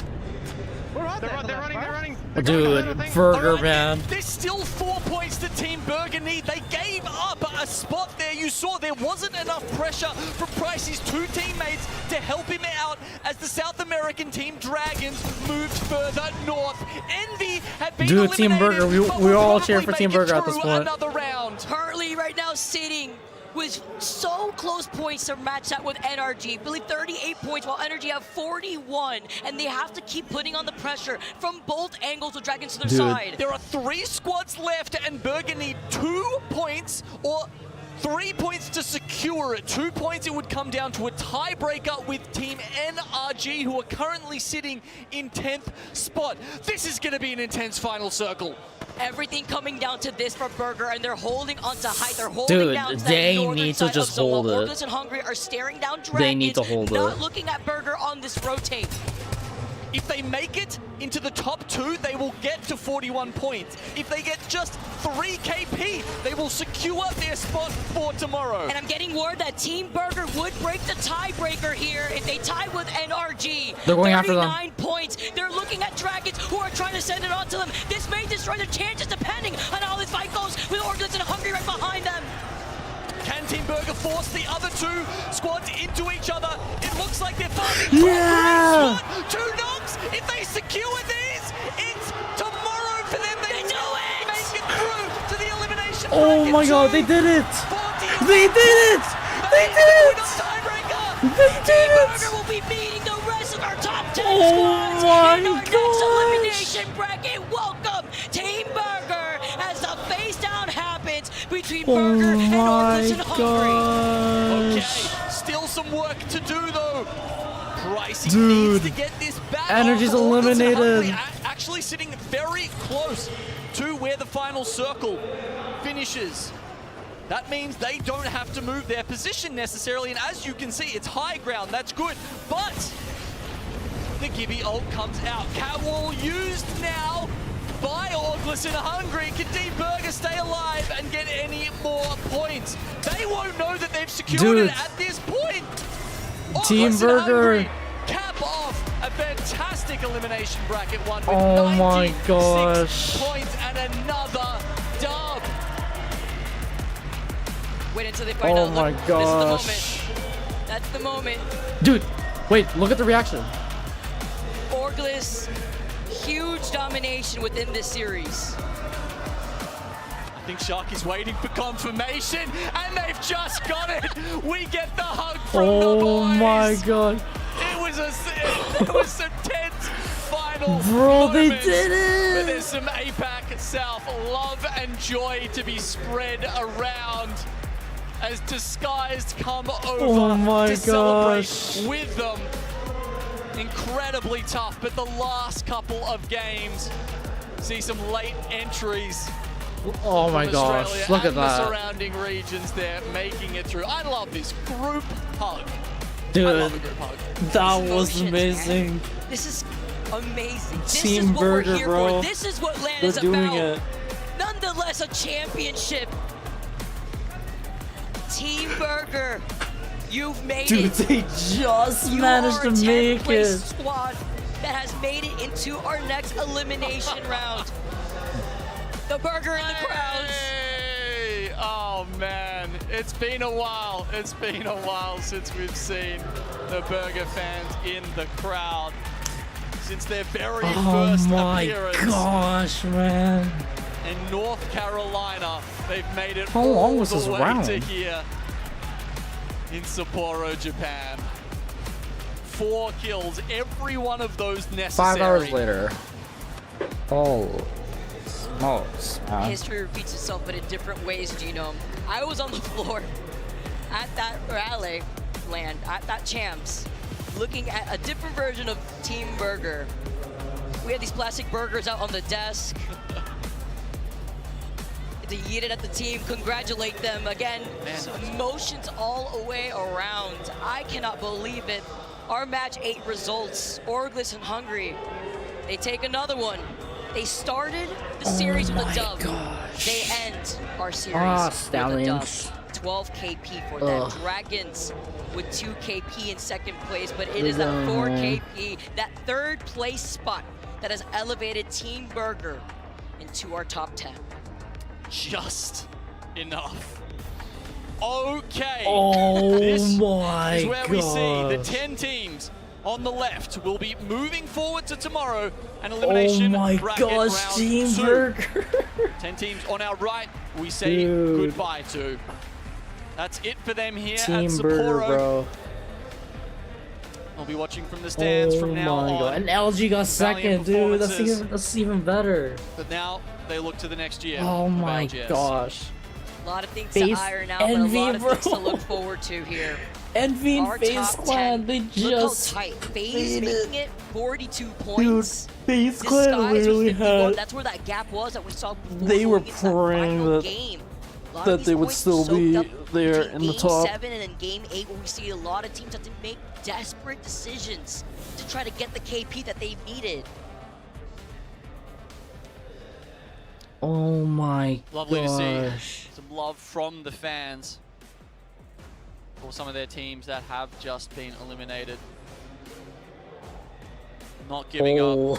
Speaker 10: We're right there. They're running.
Speaker 4: Dude, Burger, man.
Speaker 8: There's still 4 points that Team Burger need. They gave up a spot there. You saw there wasn't enough pressure from Pricey's two teammates to help him out as the South American team Dragons moved further north. Envy had been
Speaker 4: Dude, Team Burger.
Speaker 8: eliminated, but
Speaker 4: We're all
Speaker 8: will
Speaker 4: cheering for
Speaker 8: probably
Speaker 4: Team
Speaker 8: make it
Speaker 4: Burger at this
Speaker 8: through
Speaker 4: point.
Speaker 8: Another round.
Speaker 9: Hurley right now sitting with so close points to match that with NRG. I believe 38 points while NRG have 41, and they have to keep putting on the pressure from both angles with Dragons to their side.
Speaker 8: There are 3 squads left, and Burger need 2 points or 3 points to secure it. 2 points, it would come down to a tiebreaker with Team NRG, who are currently sitting in 10th spot. This is going to be an intense final circle.
Speaker 9: Everything coming down to this for Burger, and they're holding onto height. They're holding down to
Speaker 4: they
Speaker 9: that northern
Speaker 4: need to
Speaker 9: side
Speaker 4: just
Speaker 9: of Zone.
Speaker 4: hold it.
Speaker 9: Orcus and Hungry are staring down Dragons.
Speaker 4: They need to hold
Speaker 9: not
Speaker 4: it.
Speaker 9: looking at Burger on this rotate.
Speaker 8: If they make it into the top 2, they will get to 41 points. If they get just 3 KP, they will secure their spot for tomorrow.
Speaker 9: And I'm getting word that Team Burger would break the tiebreaker here if they tie with NRG.
Speaker 4: They're going after them.
Speaker 9: 39 points. They're looking at Dragons, who are trying to send it on to them. This may destroy their chances depending on how this fight goes, with Orcus and Hungry right behind them.
Speaker 8: Can Team Burger force the other 2 squads into each other? It looks like they're fighting.
Speaker 4: Yeah!
Speaker 8: 2 knocks. If they secure these, it's tomorrow for them. They do it! Make it through to the elimination
Speaker 4: Oh
Speaker 8: bracket.
Speaker 4: my god, they did it!
Speaker 8: 40.
Speaker 4: They did it! They did it! They did
Speaker 9: Burger
Speaker 4: it!
Speaker 9: will be beating the rest of our top 10
Speaker 4: Oh
Speaker 9: squads
Speaker 4: my
Speaker 9: in our next
Speaker 4: gosh.
Speaker 9: elimination bracket. Welcome, Team Burger, as the face down happens between Burger and Orcus and Hungry.
Speaker 8: Okay, still some work to do though. Pricey
Speaker 4: Dude,
Speaker 8: needs to get this back.
Speaker 4: Energy's
Speaker 8: off. Orcus and
Speaker 4: eliminated.
Speaker 8: Hungry actually sitting very close to where the final circle finishes. That means they don't have to move their position necessarily, and as you can see, it's high ground. That's good, but the Gibby ult comes out. Catwall used now by Orcus and Hungry. Can Team Burger stay alive and get any more points? They won't know that they've secured it at this point.
Speaker 4: Team
Speaker 8: Orcus and
Speaker 4: Burger.
Speaker 8: Hungry cap off a fantastic elimination bracket one with
Speaker 4: Oh my
Speaker 8: 96
Speaker 4: gosh.
Speaker 8: points and another dub.
Speaker 9: Wait until they find
Speaker 4: Oh
Speaker 9: out.
Speaker 4: my
Speaker 9: Look,
Speaker 4: gosh.
Speaker 9: This is the moment. That's the moment.
Speaker 4: Dude, wait, look at the reaction.
Speaker 9: Orcus, huge domination within this series.
Speaker 8: I think Sharky's waiting for confirmation, and they've just got it. We get the hug from the boys.
Speaker 4: Oh my god.
Speaker 8: It was a tense final
Speaker 4: Bro, they
Speaker 8: moment.
Speaker 4: did it.
Speaker 8: But there's some APAC South love and joy to be spread around as Disguised come over
Speaker 4: Oh my
Speaker 8: to celebrate
Speaker 4: gosh.
Speaker 8: with them. Incredibly tough, but the last couple of games see some late entries.
Speaker 4: Oh my
Speaker 8: from
Speaker 4: gosh,
Speaker 8: Australia
Speaker 4: look at
Speaker 8: and the
Speaker 4: that.
Speaker 8: surrounding regions there making it through. I love this group hug.
Speaker 4: Dude,
Speaker 8: I love a group hug.
Speaker 4: that was
Speaker 9: Emotions,
Speaker 4: amazing.
Speaker 9: man. This is amazing. This
Speaker 4: Team
Speaker 9: is what
Speaker 4: Burger,
Speaker 9: we're here
Speaker 4: bro.
Speaker 9: for. This is what LAN
Speaker 4: They're
Speaker 9: is
Speaker 4: doing
Speaker 9: about.
Speaker 4: it.
Speaker 9: Nonetheless, a championship. Team Burger, you've made
Speaker 4: Dude,
Speaker 9: it.
Speaker 4: they just
Speaker 9: You
Speaker 4: managed
Speaker 9: are
Speaker 4: to
Speaker 9: a 10th
Speaker 4: make
Speaker 9: place
Speaker 4: it.
Speaker 9: squad that has made it into our next elimination round. The Burger in the crowds.
Speaker 8: Hey! Oh man, it's been a while. It's been a while since we've seen the Burger fans in the crowd. Since their very
Speaker 4: Oh
Speaker 8: first
Speaker 4: my
Speaker 8: appearance
Speaker 4: gosh, man.
Speaker 8: in North Carolina, they've made it
Speaker 4: How
Speaker 8: all
Speaker 4: long was
Speaker 8: the
Speaker 4: this
Speaker 8: way
Speaker 4: round?
Speaker 8: to here in Sapporo, Japan. 4 kills, every one of those necessary.
Speaker 4: 5 hours later. Oh, smokes, man.
Speaker 9: History repeats itself, but in different ways, Genome. I was on the floor at that rally land, at that champs, looking at a different version of Team Burger. We had these plastic burgers out on the desk. To yeet it at the team, congratulate them. Again, emotions all the way around. I cannot believe it. Our match 8 results, Orcus and Hungry, they take another one. They started the series with a dub. They end our series with a dub.
Speaker 4: Stallions.
Speaker 9: 12 KP for them.
Speaker 4: Ugh.
Speaker 9: Dragons with 2 KP in second place, but it is that 4 KP, that third place spot that has elevated Team Burger into our top 10.
Speaker 8: Just enough. Okay.
Speaker 4: Oh
Speaker 8: this
Speaker 4: my
Speaker 8: is where we see the
Speaker 4: gosh.
Speaker 8: 10 teams on the left will be moving forward to tomorrow and elimination
Speaker 4: Oh my
Speaker 8: bracket
Speaker 4: gosh,
Speaker 8: round
Speaker 4: Team
Speaker 8: 2.
Speaker 4: Burger.
Speaker 8: 10 teams on our right, we say
Speaker 4: Dude.
Speaker 8: goodbye to That's it for them here at
Speaker 4: Team Burger,
Speaker 8: Sapporo.
Speaker 4: bro.
Speaker 8: I'll be watching from the stands from now
Speaker 4: my
Speaker 8: on.
Speaker 4: God. And LG got second, dude. That's even better.
Speaker 8: But now they look to the next year.
Speaker 4: Oh
Speaker 8: of
Speaker 4: my
Speaker 8: ALGS.
Speaker 4: gosh.
Speaker 9: A lot of things
Speaker 4: Face
Speaker 9: to iron out, but a
Speaker 4: envy,
Speaker 9: lot of
Speaker 4: bro.
Speaker 9: things to look forward to here.
Speaker 4: Envy and
Speaker 9: Our
Speaker 4: FaZe
Speaker 9: top
Speaker 4: Clan,
Speaker 9: 10.
Speaker 4: they
Speaker 9: Look
Speaker 4: just
Speaker 9: how tight. FaZe
Speaker 4: made it.
Speaker 9: making it 42 points.
Speaker 4: FaZe
Speaker 9: This
Speaker 4: Clan
Speaker 9: Skies was
Speaker 4: really
Speaker 9: 51.
Speaker 4: had.
Speaker 9: That's where that gap was that we saw before
Speaker 4: They were
Speaker 9: going into that
Speaker 4: praying
Speaker 9: final
Speaker 4: that
Speaker 9: game. A lot of
Speaker 4: that
Speaker 9: these
Speaker 4: they would
Speaker 9: points
Speaker 4: still
Speaker 9: were
Speaker 4: be
Speaker 9: soaked up
Speaker 4: there
Speaker 9: between
Speaker 4: in the
Speaker 9: game
Speaker 4: top.
Speaker 9: 7 and then game 8, where we see a lot of teams that didn't make desperate decisions to try to get the KP that they needed.
Speaker 4: Oh my
Speaker 8: Lovely to
Speaker 4: gosh.
Speaker 8: see some love from the fans for some of their teams that have just been eliminated. Not giving up.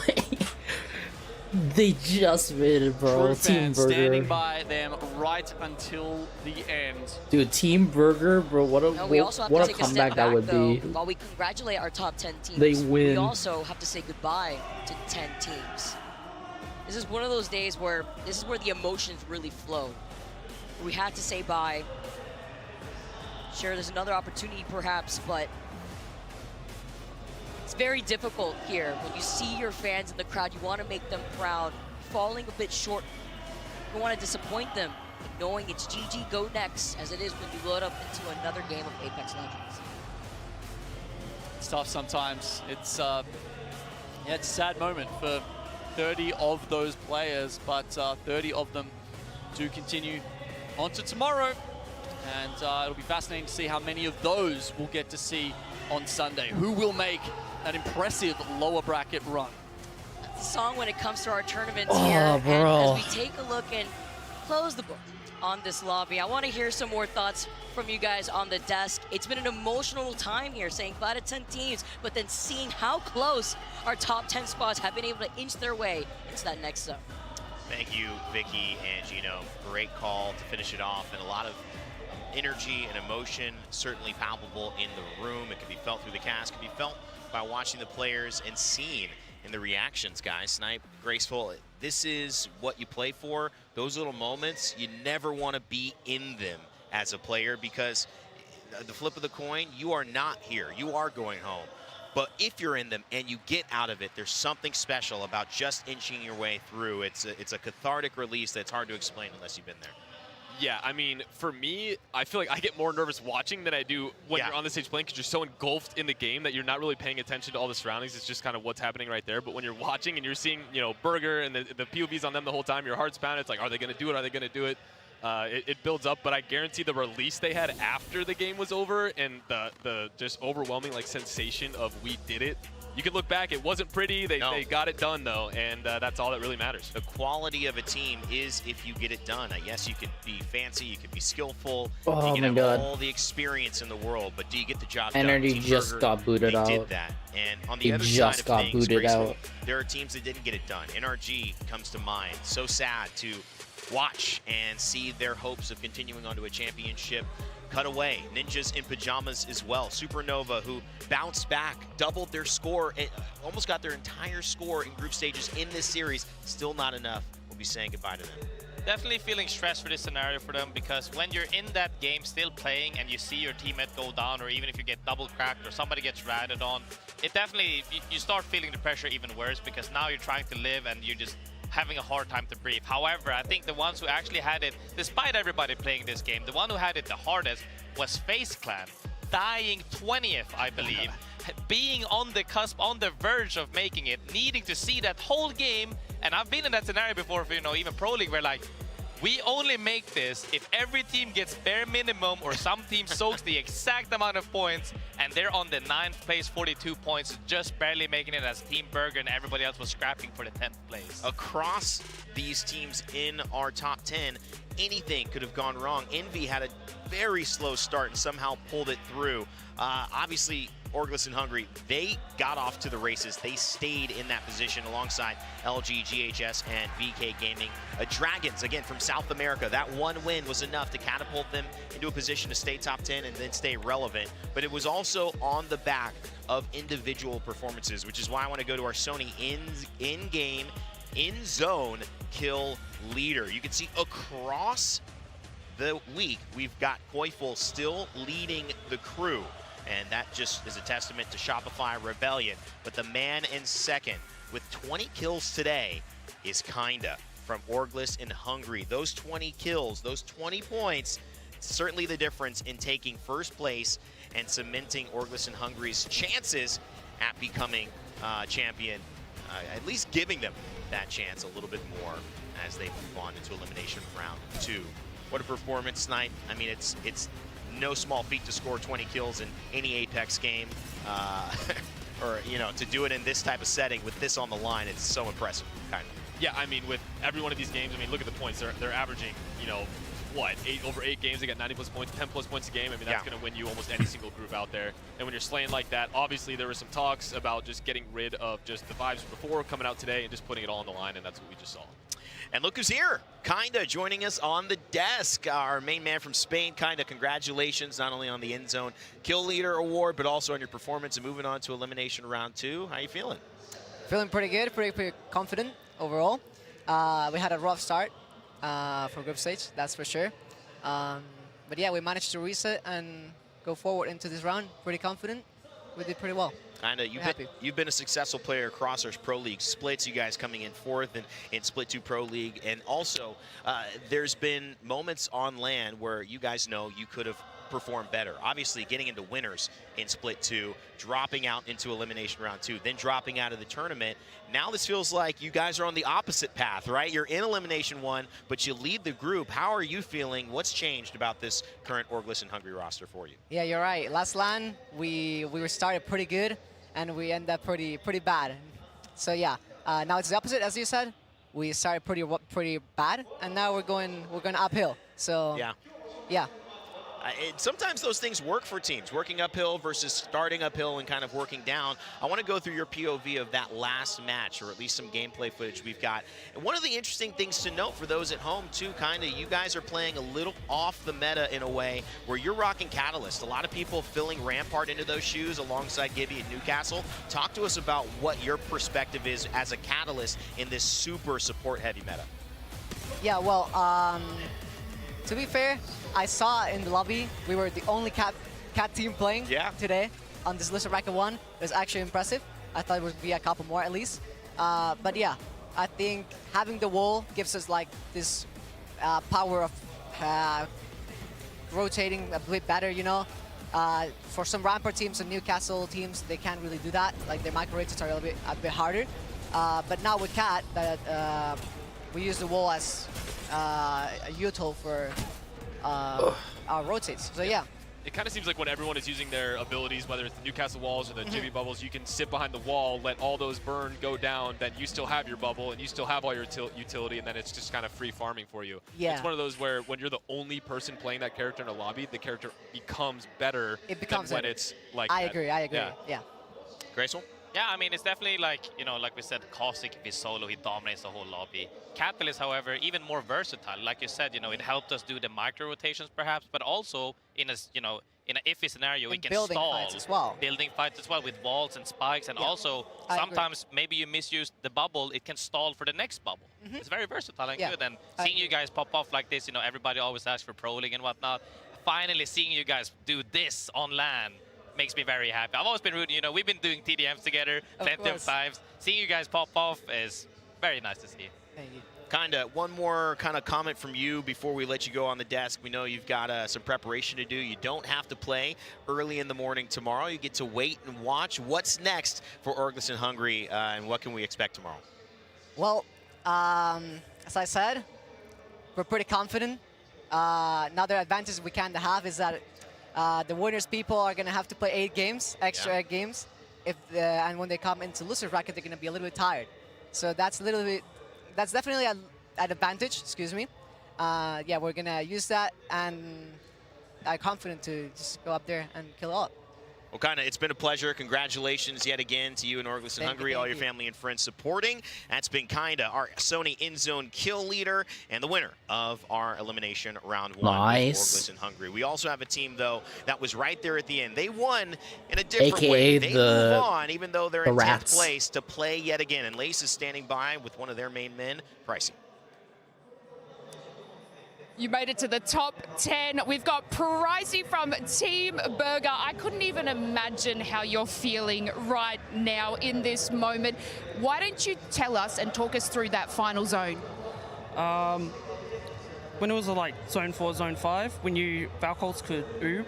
Speaker 4: They just made it, bro.
Speaker 8: True
Speaker 4: Team
Speaker 8: fans standing
Speaker 4: Burger.
Speaker 8: by them right until the end.
Speaker 4: Dude, Team Burger, bro. What a
Speaker 9: Now, we also have
Speaker 4: what
Speaker 9: to
Speaker 4: a
Speaker 9: take a
Speaker 4: comeback
Speaker 9: step
Speaker 4: that
Speaker 9: back,
Speaker 4: would
Speaker 9: though.
Speaker 4: be.
Speaker 9: While we congratulate our top 10 teams,
Speaker 4: They
Speaker 9: we
Speaker 4: win.
Speaker 9: also have to say goodbye to 10 teams. This is one of those days where this is where the emotions really flow. We had to say bye. Sure, there's another opportunity perhaps, but it's very difficult here. When you see your fans in the crowd, you want to make them proud. Falling a bit short, you don't want to disappoint them. But knowing it's GG, go next, as it is when you load up into another game of Apex Legends.
Speaker 8: It's tough sometimes. It's yeah, it's a sad moment for 30 of those players, but 30 of them do continue on to tomorrow. And it'll be fascinating to see how many of those we'll get to see on Sunday. Who will make an impressive lower bracket run?
Speaker 9: That's the song when it comes to our tournaments
Speaker 4: Oh,
Speaker 9: here.
Speaker 4: bro.
Speaker 9: And as we take a look and close the book on this lobby, I want to hear some more thoughts from you guys on the desk. It's been an emotional time here, saying 5 to 10 teams, but then seeing how close our top 10 spots have been able to inch their way into that next zone.
Speaker 2: Thank you, Vicky and Gino. Great call to finish it off, and a lot of energy and emotion certainly palpable in the room. It can be felt through the cast, can be felt by watching the players and seen in the reactions, guys. Snipe, Graceful, this is what you play for. Those little moments, you never want to be in them as a player, because the flip of the coin, you are not here. You are going home. But if you're in them and you get out of it, there's something special about just inching your way through. It's a cathartic release that's hard to explain unless you've been there.
Speaker 3: Yeah, I mean, for me, I feel like I get more nervous watching than I do when you're on the stage playing, because you're so engulfed in the game that you're not really paying attention to all the surroundings. It's just kind of what's happening right there. But when you're watching and you're seeing, you know, Burger and the POVs on them the whole time, your heart's pounding. It's like, are they going to do it? Are they going to do it? It builds up, but I guarantee the release they had after the game was over and the just overwhelming like sensation of we did it. You can look back, it wasn't pretty, they got it done though, and that's all that really matters.
Speaker 2: The quality of a team is if you get it done. Yes, you could be fancy, you could be skillful,
Speaker 4: Oh
Speaker 2: you can
Speaker 4: my
Speaker 2: have
Speaker 4: God.
Speaker 2: all the experience in the world, but do you get the job done?
Speaker 4: Energy
Speaker 2: Team
Speaker 4: just
Speaker 2: Burger,
Speaker 4: got booted
Speaker 2: they
Speaker 4: out.
Speaker 2: did that. And on the
Speaker 4: They
Speaker 2: other
Speaker 4: just
Speaker 2: side of
Speaker 4: got
Speaker 2: things,
Speaker 4: booted
Speaker 2: Graceful,
Speaker 4: out.
Speaker 2: there are teams that didn't get it done. NRG comes to mind. So sad to watch and see their hopes of continuing onto a championship cut away. Ninjas in pajamas as well. Supernova, who bounced back, doubled their score, and almost got their entire score in group stages in this series. Still not enough. We'll be saying goodbye to them.
Speaker 1: Definitely feeling stressed for this scenario for them, because when you're in that game still playing and you see your teammate go down, or even if you get double cracked or somebody gets ratted on, it definitely, you start feeling the pressure even worse, because now you're trying to live and you're just having a hard time to breathe. However, I think the ones who actually had it, despite everybody playing this game, the one who had it the hardest was FaZe Clan, dying 20th, I believe, being on the cusp, on the verge of making it, needing to see that whole game. And I've been in that scenario before for, you know, even Pro League, where like, we only make this if every team gets bare minimum or some team soaks the exact amount of points, and they're on the 9th place, 42 points, just barely making it, as Team Burger and everybody else was scrapping for the 10th place.
Speaker 2: Across these teams in our top 10, anything could have gone wrong. Envy had a very slow start and somehow pulled it through. Obviously, Orglis and Hungry, they got off to the races. They stayed in that position alongside LG, GHS, and VK Gaming. Dragons, again, from South America, that one win was enough to catapult them into a position to stay top 10 and then stay relevant. But it was also on the back of individual performances, which is why I want to go to our Sony in-game, in-zone kill leader. You can see across the week, we've got Koiful still leading the crew. And that just is a testament to Shopify Rebellion. But the man in second with 20 kills today is Kinda from Orglis in Hungary. Those 20 kills, those 20 points, certainly the difference in taking first place and cementing Orglis in Hungary's chances at becoming champion, at least giving them that chance a little bit more as they move on into elimination round 2. What a performance tonight. I mean, it's no small feat to score 20 kills in any Apex game, or, you know, to do it in this type of setting with this on the line, it's so impressive, kind of.
Speaker 3: Yeah, I mean, with every one of these games, I mean, look at the points. They're averaging, you know, what, over 8 games, they got 90+ points, 10+ points a game. I mean, that's going to win you almost any single group out there. And when you're slaying like that, obviously there were some talks about just getting rid of just the vibes before coming out today and just putting it all on the line, and that's what we just saw.
Speaker 2: And look who's here, Kinda, joining us on the desk, our main man from Spain. Kinda, congratulations not only on the End Zone Kill Leader Award, but also on your performance and moving on to elimination round 2. How you feeling?
Speaker 14: Feeling pretty good, pretty confident overall. We had a rough start for group stage, that's for sure. But yeah, we managed to reset and go forward into this round. Pretty confident. We did pretty well.
Speaker 2: Kinda, you've been a successful player across our Pro League splits, you guys coming in 4th in Split 2 Pro League. And also, there's been moments on LAN where you guys know you could have performed better. Obviously, getting into winners in Split 2, dropping out into elimination round 2, then dropping out of the tournament. Now this feels like you guys are on the opposite path, right? You're in elimination 1, but you lead the group. How are you feeling? What's changed about this current Orglis and Hungary roster for you?
Speaker 14: Yeah, you're right. Last LAN, we were started pretty good, and we ended up pretty bad. So yeah, now it's the opposite, as you said. We started pretty bad, and now we're going uphill. So yeah.
Speaker 2: Sometimes those things work for teams, working uphill versus starting uphill and kind of working down. I want to go through your POV of that last match, or at least some gameplay footage we've got. And one of the interesting things to note for those at home too, Kinda, you guys are playing a little off the meta in a way where you're rocking Catalyst. A lot of people filling Rampart into those shoes alongside Gibby and Newcastle. Talk to us about what your perspective is as a Catalyst in this super support heavy meta.
Speaker 14: Yeah, well, to be fair, I saw in the lobby we were the only cat team playing today on this Luctric Bracket 1. It was actually impressive. I thought it would be a couple more at least. But yeah, I think having the wall gives us like this power of rotating a bit better, you know. For some Rampart teams and Newcastle teams, they can't really do that. Like their micro rotates are a bit harder. But now with Cat, we use the wall as a util for our rotates. So yeah.
Speaker 3: It kind of seems like when everyone is using their abilities, whether it's the Newcastle walls or the Jimmy bubbles, you can sit behind the wall, let all those burn go down, then you still have your bubble and you still have all your utility, and then it's just kind of free farming for you.
Speaker 14: Yeah.
Speaker 3: It's one of those where when you're the only person playing that character in a lobby, the character becomes better than when it's like
Speaker 14: I agree. Yeah.
Speaker 2: Graceful?
Speaker 1: Yeah, I mean, it's definitely like, you know, like we said, Caustic, if he's solo, he dominates the whole lobby. Catalyst, however, even more versatile. Like you said, you know, it helped us do the micro rotations perhaps, but also in a, you know, in an iffy scenario, we can
Speaker 14: building
Speaker 1: stall.
Speaker 14: Fights as well.
Speaker 1: Building fights as well with walls and spikes, and also sometimes maybe you misuse the bubble, it can stall for the next bubble. It's very versatile and good, and seeing you guys pop off like this, you know, everybody always asks for Pro League and whatnot. Finally seeing you guys do this on LAN makes me very happy. I've always been rooting, you know, we've been doing TDMs together plenty of times. Seeing you guys pop off is very nice to see.
Speaker 14: Thank you.
Speaker 2: Kinda, one more kind of comment from you before we let you go on the desk. We know you've got some preparation to do. You don't have to play early in the morning tomorrow. You get to wait and watch. What's next for Orglis in Hungary, and what can we expect tomorrow?
Speaker 14: Well, as I said, we're pretty confident. Another advantage we kind of have is that the winners people are going to have to play 8 games, extra 8 games. And when they come into Luctric Bracket, they're going to be a little bit tired. So that's definitely an advantage, excuse me. Yeah, we're going to use that, and I'm confident to just go up there and kill it all.
Speaker 2: Well, Kinda, it's been a pleasure. Congratulations yet again to you and Orglis in Hungary, all your family and friends supporting. That's been Kinda, our Sony in-zone kill leader and the winner of our elimination round 1 with Orglis in Hungary. We also have a team, though, that was right there at the end. They won in a different way. They move on, even though they're in 10th place, to play yet again. And Lace is standing by with one of their main men, Pricey.
Speaker 13: You made it to the top 10. We've got Pricey from Team Burger. I couldn't even imagine how you're feeling right now in this moment. Why don't you tell us and talk us through that final zone?
Speaker 11: When it was like zone 4, zone 5, we knew Valkyries could oob.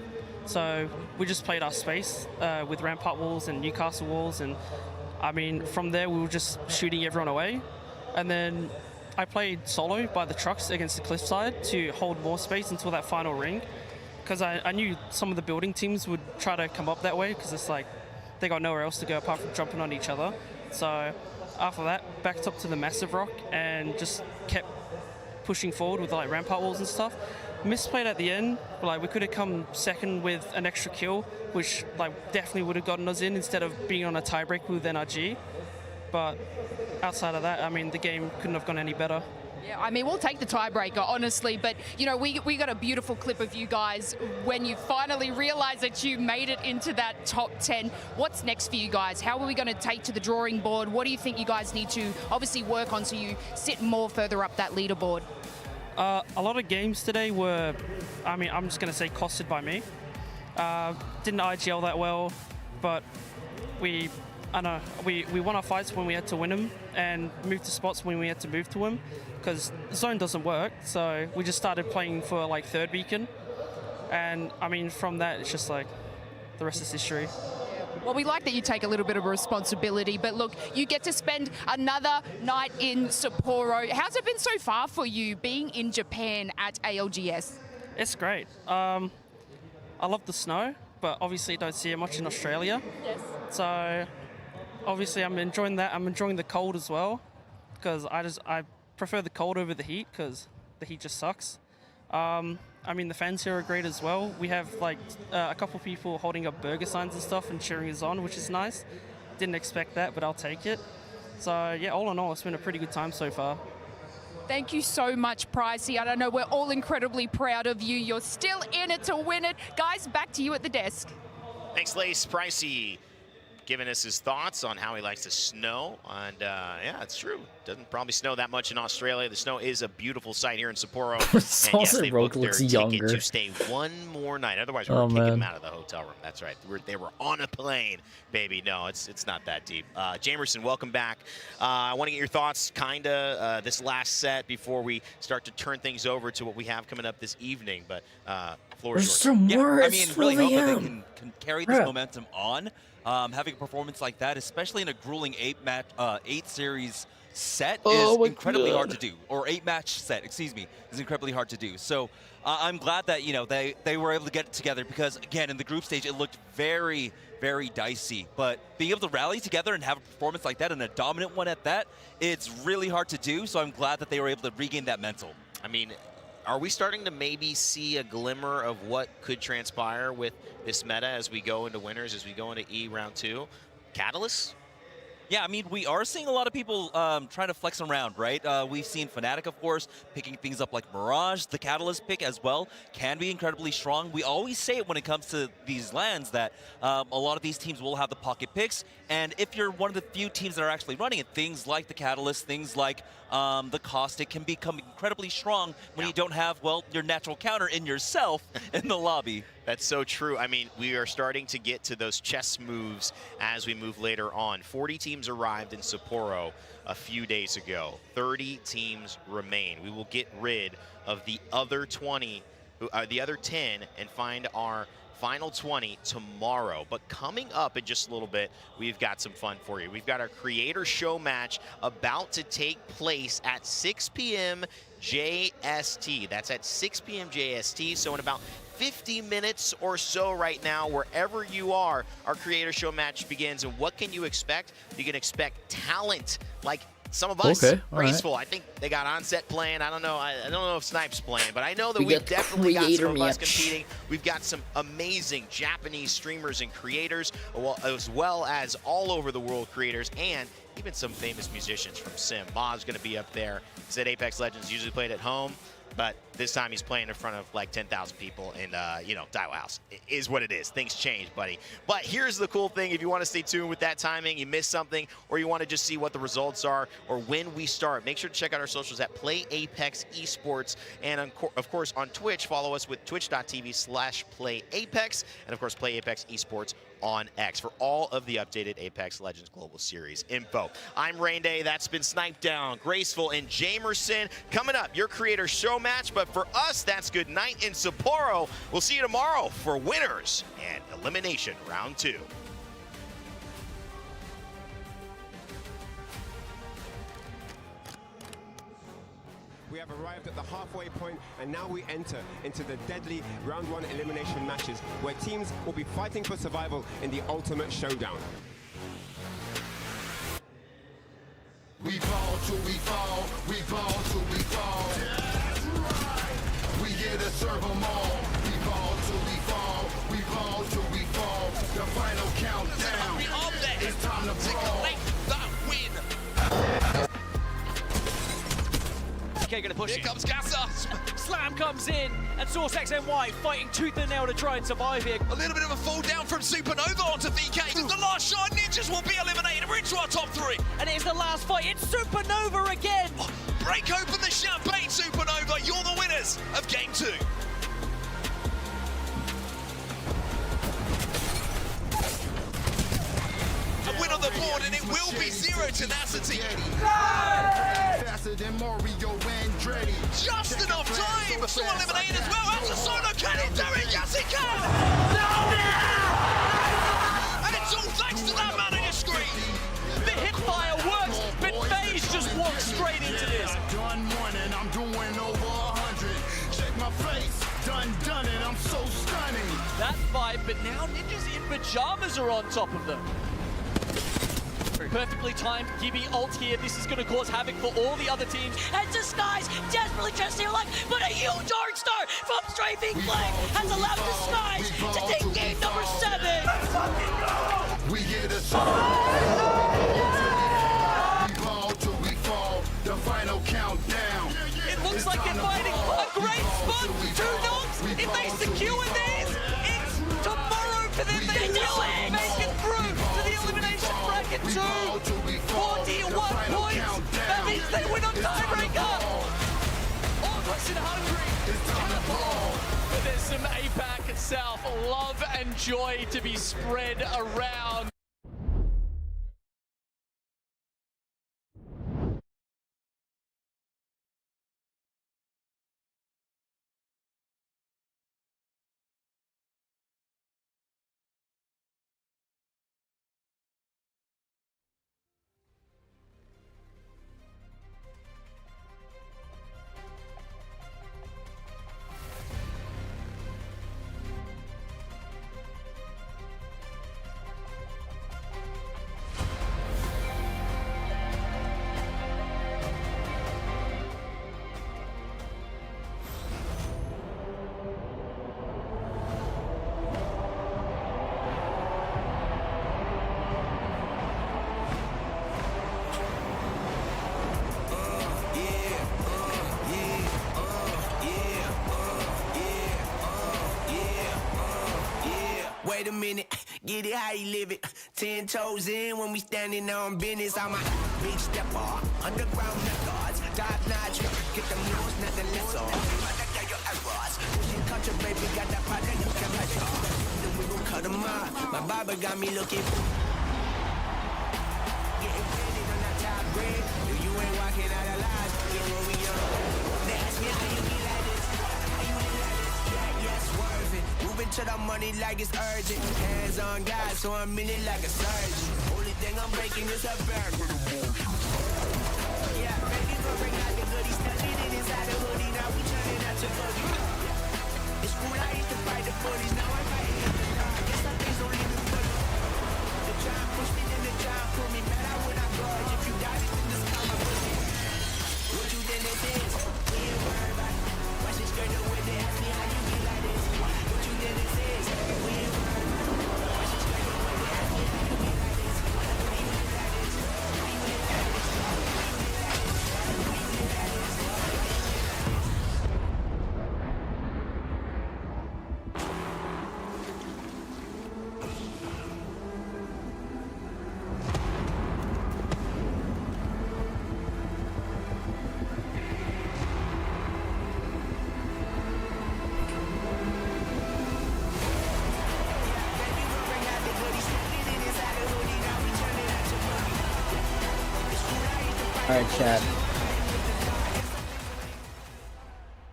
Speaker 11: So we just played our space with Rampart walls and Newcastle walls. And I mean, from there, we were just shooting everyone away. And then I played solo by the trucks against the cliffside to hold more space until that final ring, because I knew some of the building teams would try to come up that way because it's like they got nowhere else to go apart from jumping on each other. So after that, backed up to the massive rock and just kept pushing forward with like rampart walls and stuff. Misplayed at the end, like we could have come second with an extra kill, which like definitely would have gotten us in instead of being on a tiebreak with NRG. But outside of that, I mean, the game couldn't have gone any better.
Speaker 13: Yeah, I mean, we'll take the tiebreaker, honestly, but, you know, we got a beautiful clip of you guys when you finally realized that you made it into that top 10. What's next for you guys? How are we going to take to the drawing board? What do you think you guys need to obviously work on so you sit more further up that leaderboard?
Speaker 11: A lot of games today were, I mean, I'm just going to say costed by me. Didn't IGL that well, but we won our fights when we had to win them and moved to spots when we had to move to them, because zone doesn't work. So we just started playing for like third beacon, and I mean from that it's just like the rest is history.
Speaker 13: Well, we like that you take a little bit of responsibility, but look, you get to spend another night in Sapporo. How's it been so far for you being in Japan at ALGS?
Speaker 11: It's great. I love the snow, but obviously you don't see it much in Australia.
Speaker 13: Yes.
Speaker 11: So obviously I'm enjoying that. I'm enjoying the cold as well, because I prefer the cold over the heat, because the heat just sucks. I mean, the fans here are great as well. We have like a couple people holding up burger signs and stuff and cheering us on, which is nice. Didn't expect that, but I'll take it. So yeah, all in all, it's been a pretty good time so far.
Speaker 13: Thank you so much, Pricey. I don't know, we're all incredibly proud of you. You're still in it to win it. Guys, back to you at the desk.
Speaker 2: Thanks, Lace. Pricey giving us his thoughts on how he likes the snow. And yeah, it's true. Doesn't probably snow that much in Australia. The snow is a beautiful sight here in Sapporo. And yes, they booked their ticket to stay one more night. Otherwise, we were kicking them out of the hotel room. That's right. They were on a plane, baby. No, it's not that deep. Jamerson, welcome back. I want to get your thoughts, this last set before we start to turn things over to what we have coming up this evening. But floor is yours.
Speaker 15: Yeah, I mean, really hope that they can carry this momentum on. Having a performance like that, especially in a grueling 8 series set, is incredibly hard to do. Or 8-match set, excuse me, is incredibly hard to do. So I'm glad that, you know, they were able to get it together, because again, in the group stage, it looked very, very dicey. But being able to rally together and have a performance like that, and a dominant one at that, it's really hard to do. So I'm glad that they were able to regain that mental.
Speaker 2: I mean, are we starting to maybe see a glimmer of what could transpire with this meta as we go into winners, as we go into E round 2? Catalyst?
Speaker 15: Yeah, I mean, we are seeing a lot of people trying to flex around, right? We've seen Fnatic, of course, picking things up like Mirage. The Catalyst pick as well can be incredibly strong. We always say it when it comes to these lands that a lot of these teams will have the pocket picks. And if you're one of the few teams that are actually running it, things like the Catalyst, things like the Caustic can become incredibly strong when you don't have, well, your natural counter in yourself in the lobby.
Speaker 2: That's so true. I mean, we are starting to get to those chess moves as we move later on. 40 teams arrived in Sapporo a few days ago. 30 teams remain. We will get rid of the other 10 and find our final 20 tomorrow. But coming up in just a little bit, we've got some fun for you. We've got our creator show match about to take place at 6 p.m. JST. That's at 6 p.m. JST. So in about 50 minutes or so right now, wherever you are, our creator show match begins. And what can you expect? You can expect talent like some of us. Graceful. I think they got Onset playing. I don't know if Snipe's playing, but I know that we've definitely got some of us competing. We've got some amazing Japanese streamers and creators, as well as all over the world creators, and even some famous musicians from Sim. Ma's going to be up there. He said Apex Legends usually played at home. but this time he's playing in front of like 10,000 people in, you know, Daiwa House. It is what it is. Things change, buddy. But here's the cool thing. If you want to stay tuned with that timing, you missed something, or you want to just see what the results are or when we start, make sure to check out our socials at Play Apex Esports. And of course, on Twitch, follow us with twitch.tv/PlayApex. And of course, Play Apex Esports on X for all of the updated Apex Legends Global Series info. I'm Rainday. That's been Sniped Down, Graceful, and Jamerson. Coming up, your creator show match. But for us, that's good night in Sapporo. We'll see you tomorrow for winners and elimination round 2.
Speaker 6: We have arrived at the halfway point, and now we enter into the deadly round 1 elimination matches, where teams will be fighting for survival in the ultimate showdown.
Speaker 5: We fall till we fall, we fall till we fall. That's right. We here to serve them all. We fall till we fall, we fall till we fall. The final countdown. It's time to brawl.
Speaker 16: Okay, gonna push. Here comes Gasser. Slam comes in, and Source XNY fighting tooth and nail to try and survive here.
Speaker 5: A little bit of a fall down from Supernova onto VK. The last shot, Ninjas will be eliminated. We're into our top 3.
Speaker 16: And it's the last fight. It's Supernova again.
Speaker 5: Break open the champagne, Supernova. You're the winners of Game 2. A win on the board, and it will be Zero Tenacity. Faster than Mario Andretti. Just enough time to eliminate as well. As a solo, can he do it? Yes, he can! And it's all thanks to that man on your screen.
Speaker 16: The hipfire works, but FaZe just walks straight into this.
Speaker 5: Done one and I'm doing over 100. Check my face, done it, I'm so stunning.
Speaker 8: That fight, but now Ninjas in pajamas are on top of them. Perfectly timed Gibby ult here. This is going to cause havoc for all the other teams.
Speaker 9: And Disguise desperately tries to stay alive, but a huge Dark Star from Strafing Flame has allowed Disguise to take game number 7. Let's fucking go!
Speaker 5: We here to we fall till we fall. The final countdown.
Speaker 16: It looks like they're fighting a great spot. 2 knocks. If they secure these, it's tomorrow for them. They do it. Make it through to the elimination bracket 2. 41 points. That means they win on tiebreaker.
Speaker 8: All question hungry.
Speaker 16: But there's some APAC South love and joy to be spread around.
Speaker 5: Wait a minute, get it how you live it. 10 toes in when we standing on business. I'm a big stepper, underground methods, top notch. Get them news, nothing less on. Your errors, pushing culture, baby, got that product you can measure. Then we gon' cut them out. My barber got me looking. Getting ready on that top grade. If you ain't walking out alive, you know we young. They ask me how you be like this, how you be like this. Yeah, swerving. Moving to the money like it's urgent. Hands on God, so I'm in it like a surgeon. Only thing I'm breaking is a back with a boom. Yeah, ready to bring out the goodies. Studied it inside the hoodie. Now we turning out to boogie. It's cool, I used to fight the bullies. Now I'm fighting at the dark. Guess some things don't leave me fully. The job push me, then the job pull me. Better when I grudge. If you got it, then just call my pussy. What you think this is? We ain't worried about it. Watch it straight away. They ask me how you be like this. What you think this is? We ain't worried about it. Watch it straight away. They ask me how you be like this. How you be like this? How you be
Speaker 4: Alright, chat.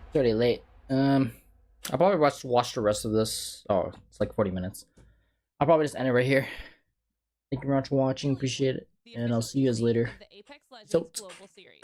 Speaker 4: It's already late. I'll probably watch the rest of this. Oh, it's like 40 minutes. I'll probably just end it right here. Thank you very much for watching. Appreciate it. And I'll see you guys later.
Speaker 17: The APEX Legends
Speaker 4: So.
Speaker 17: Global Series.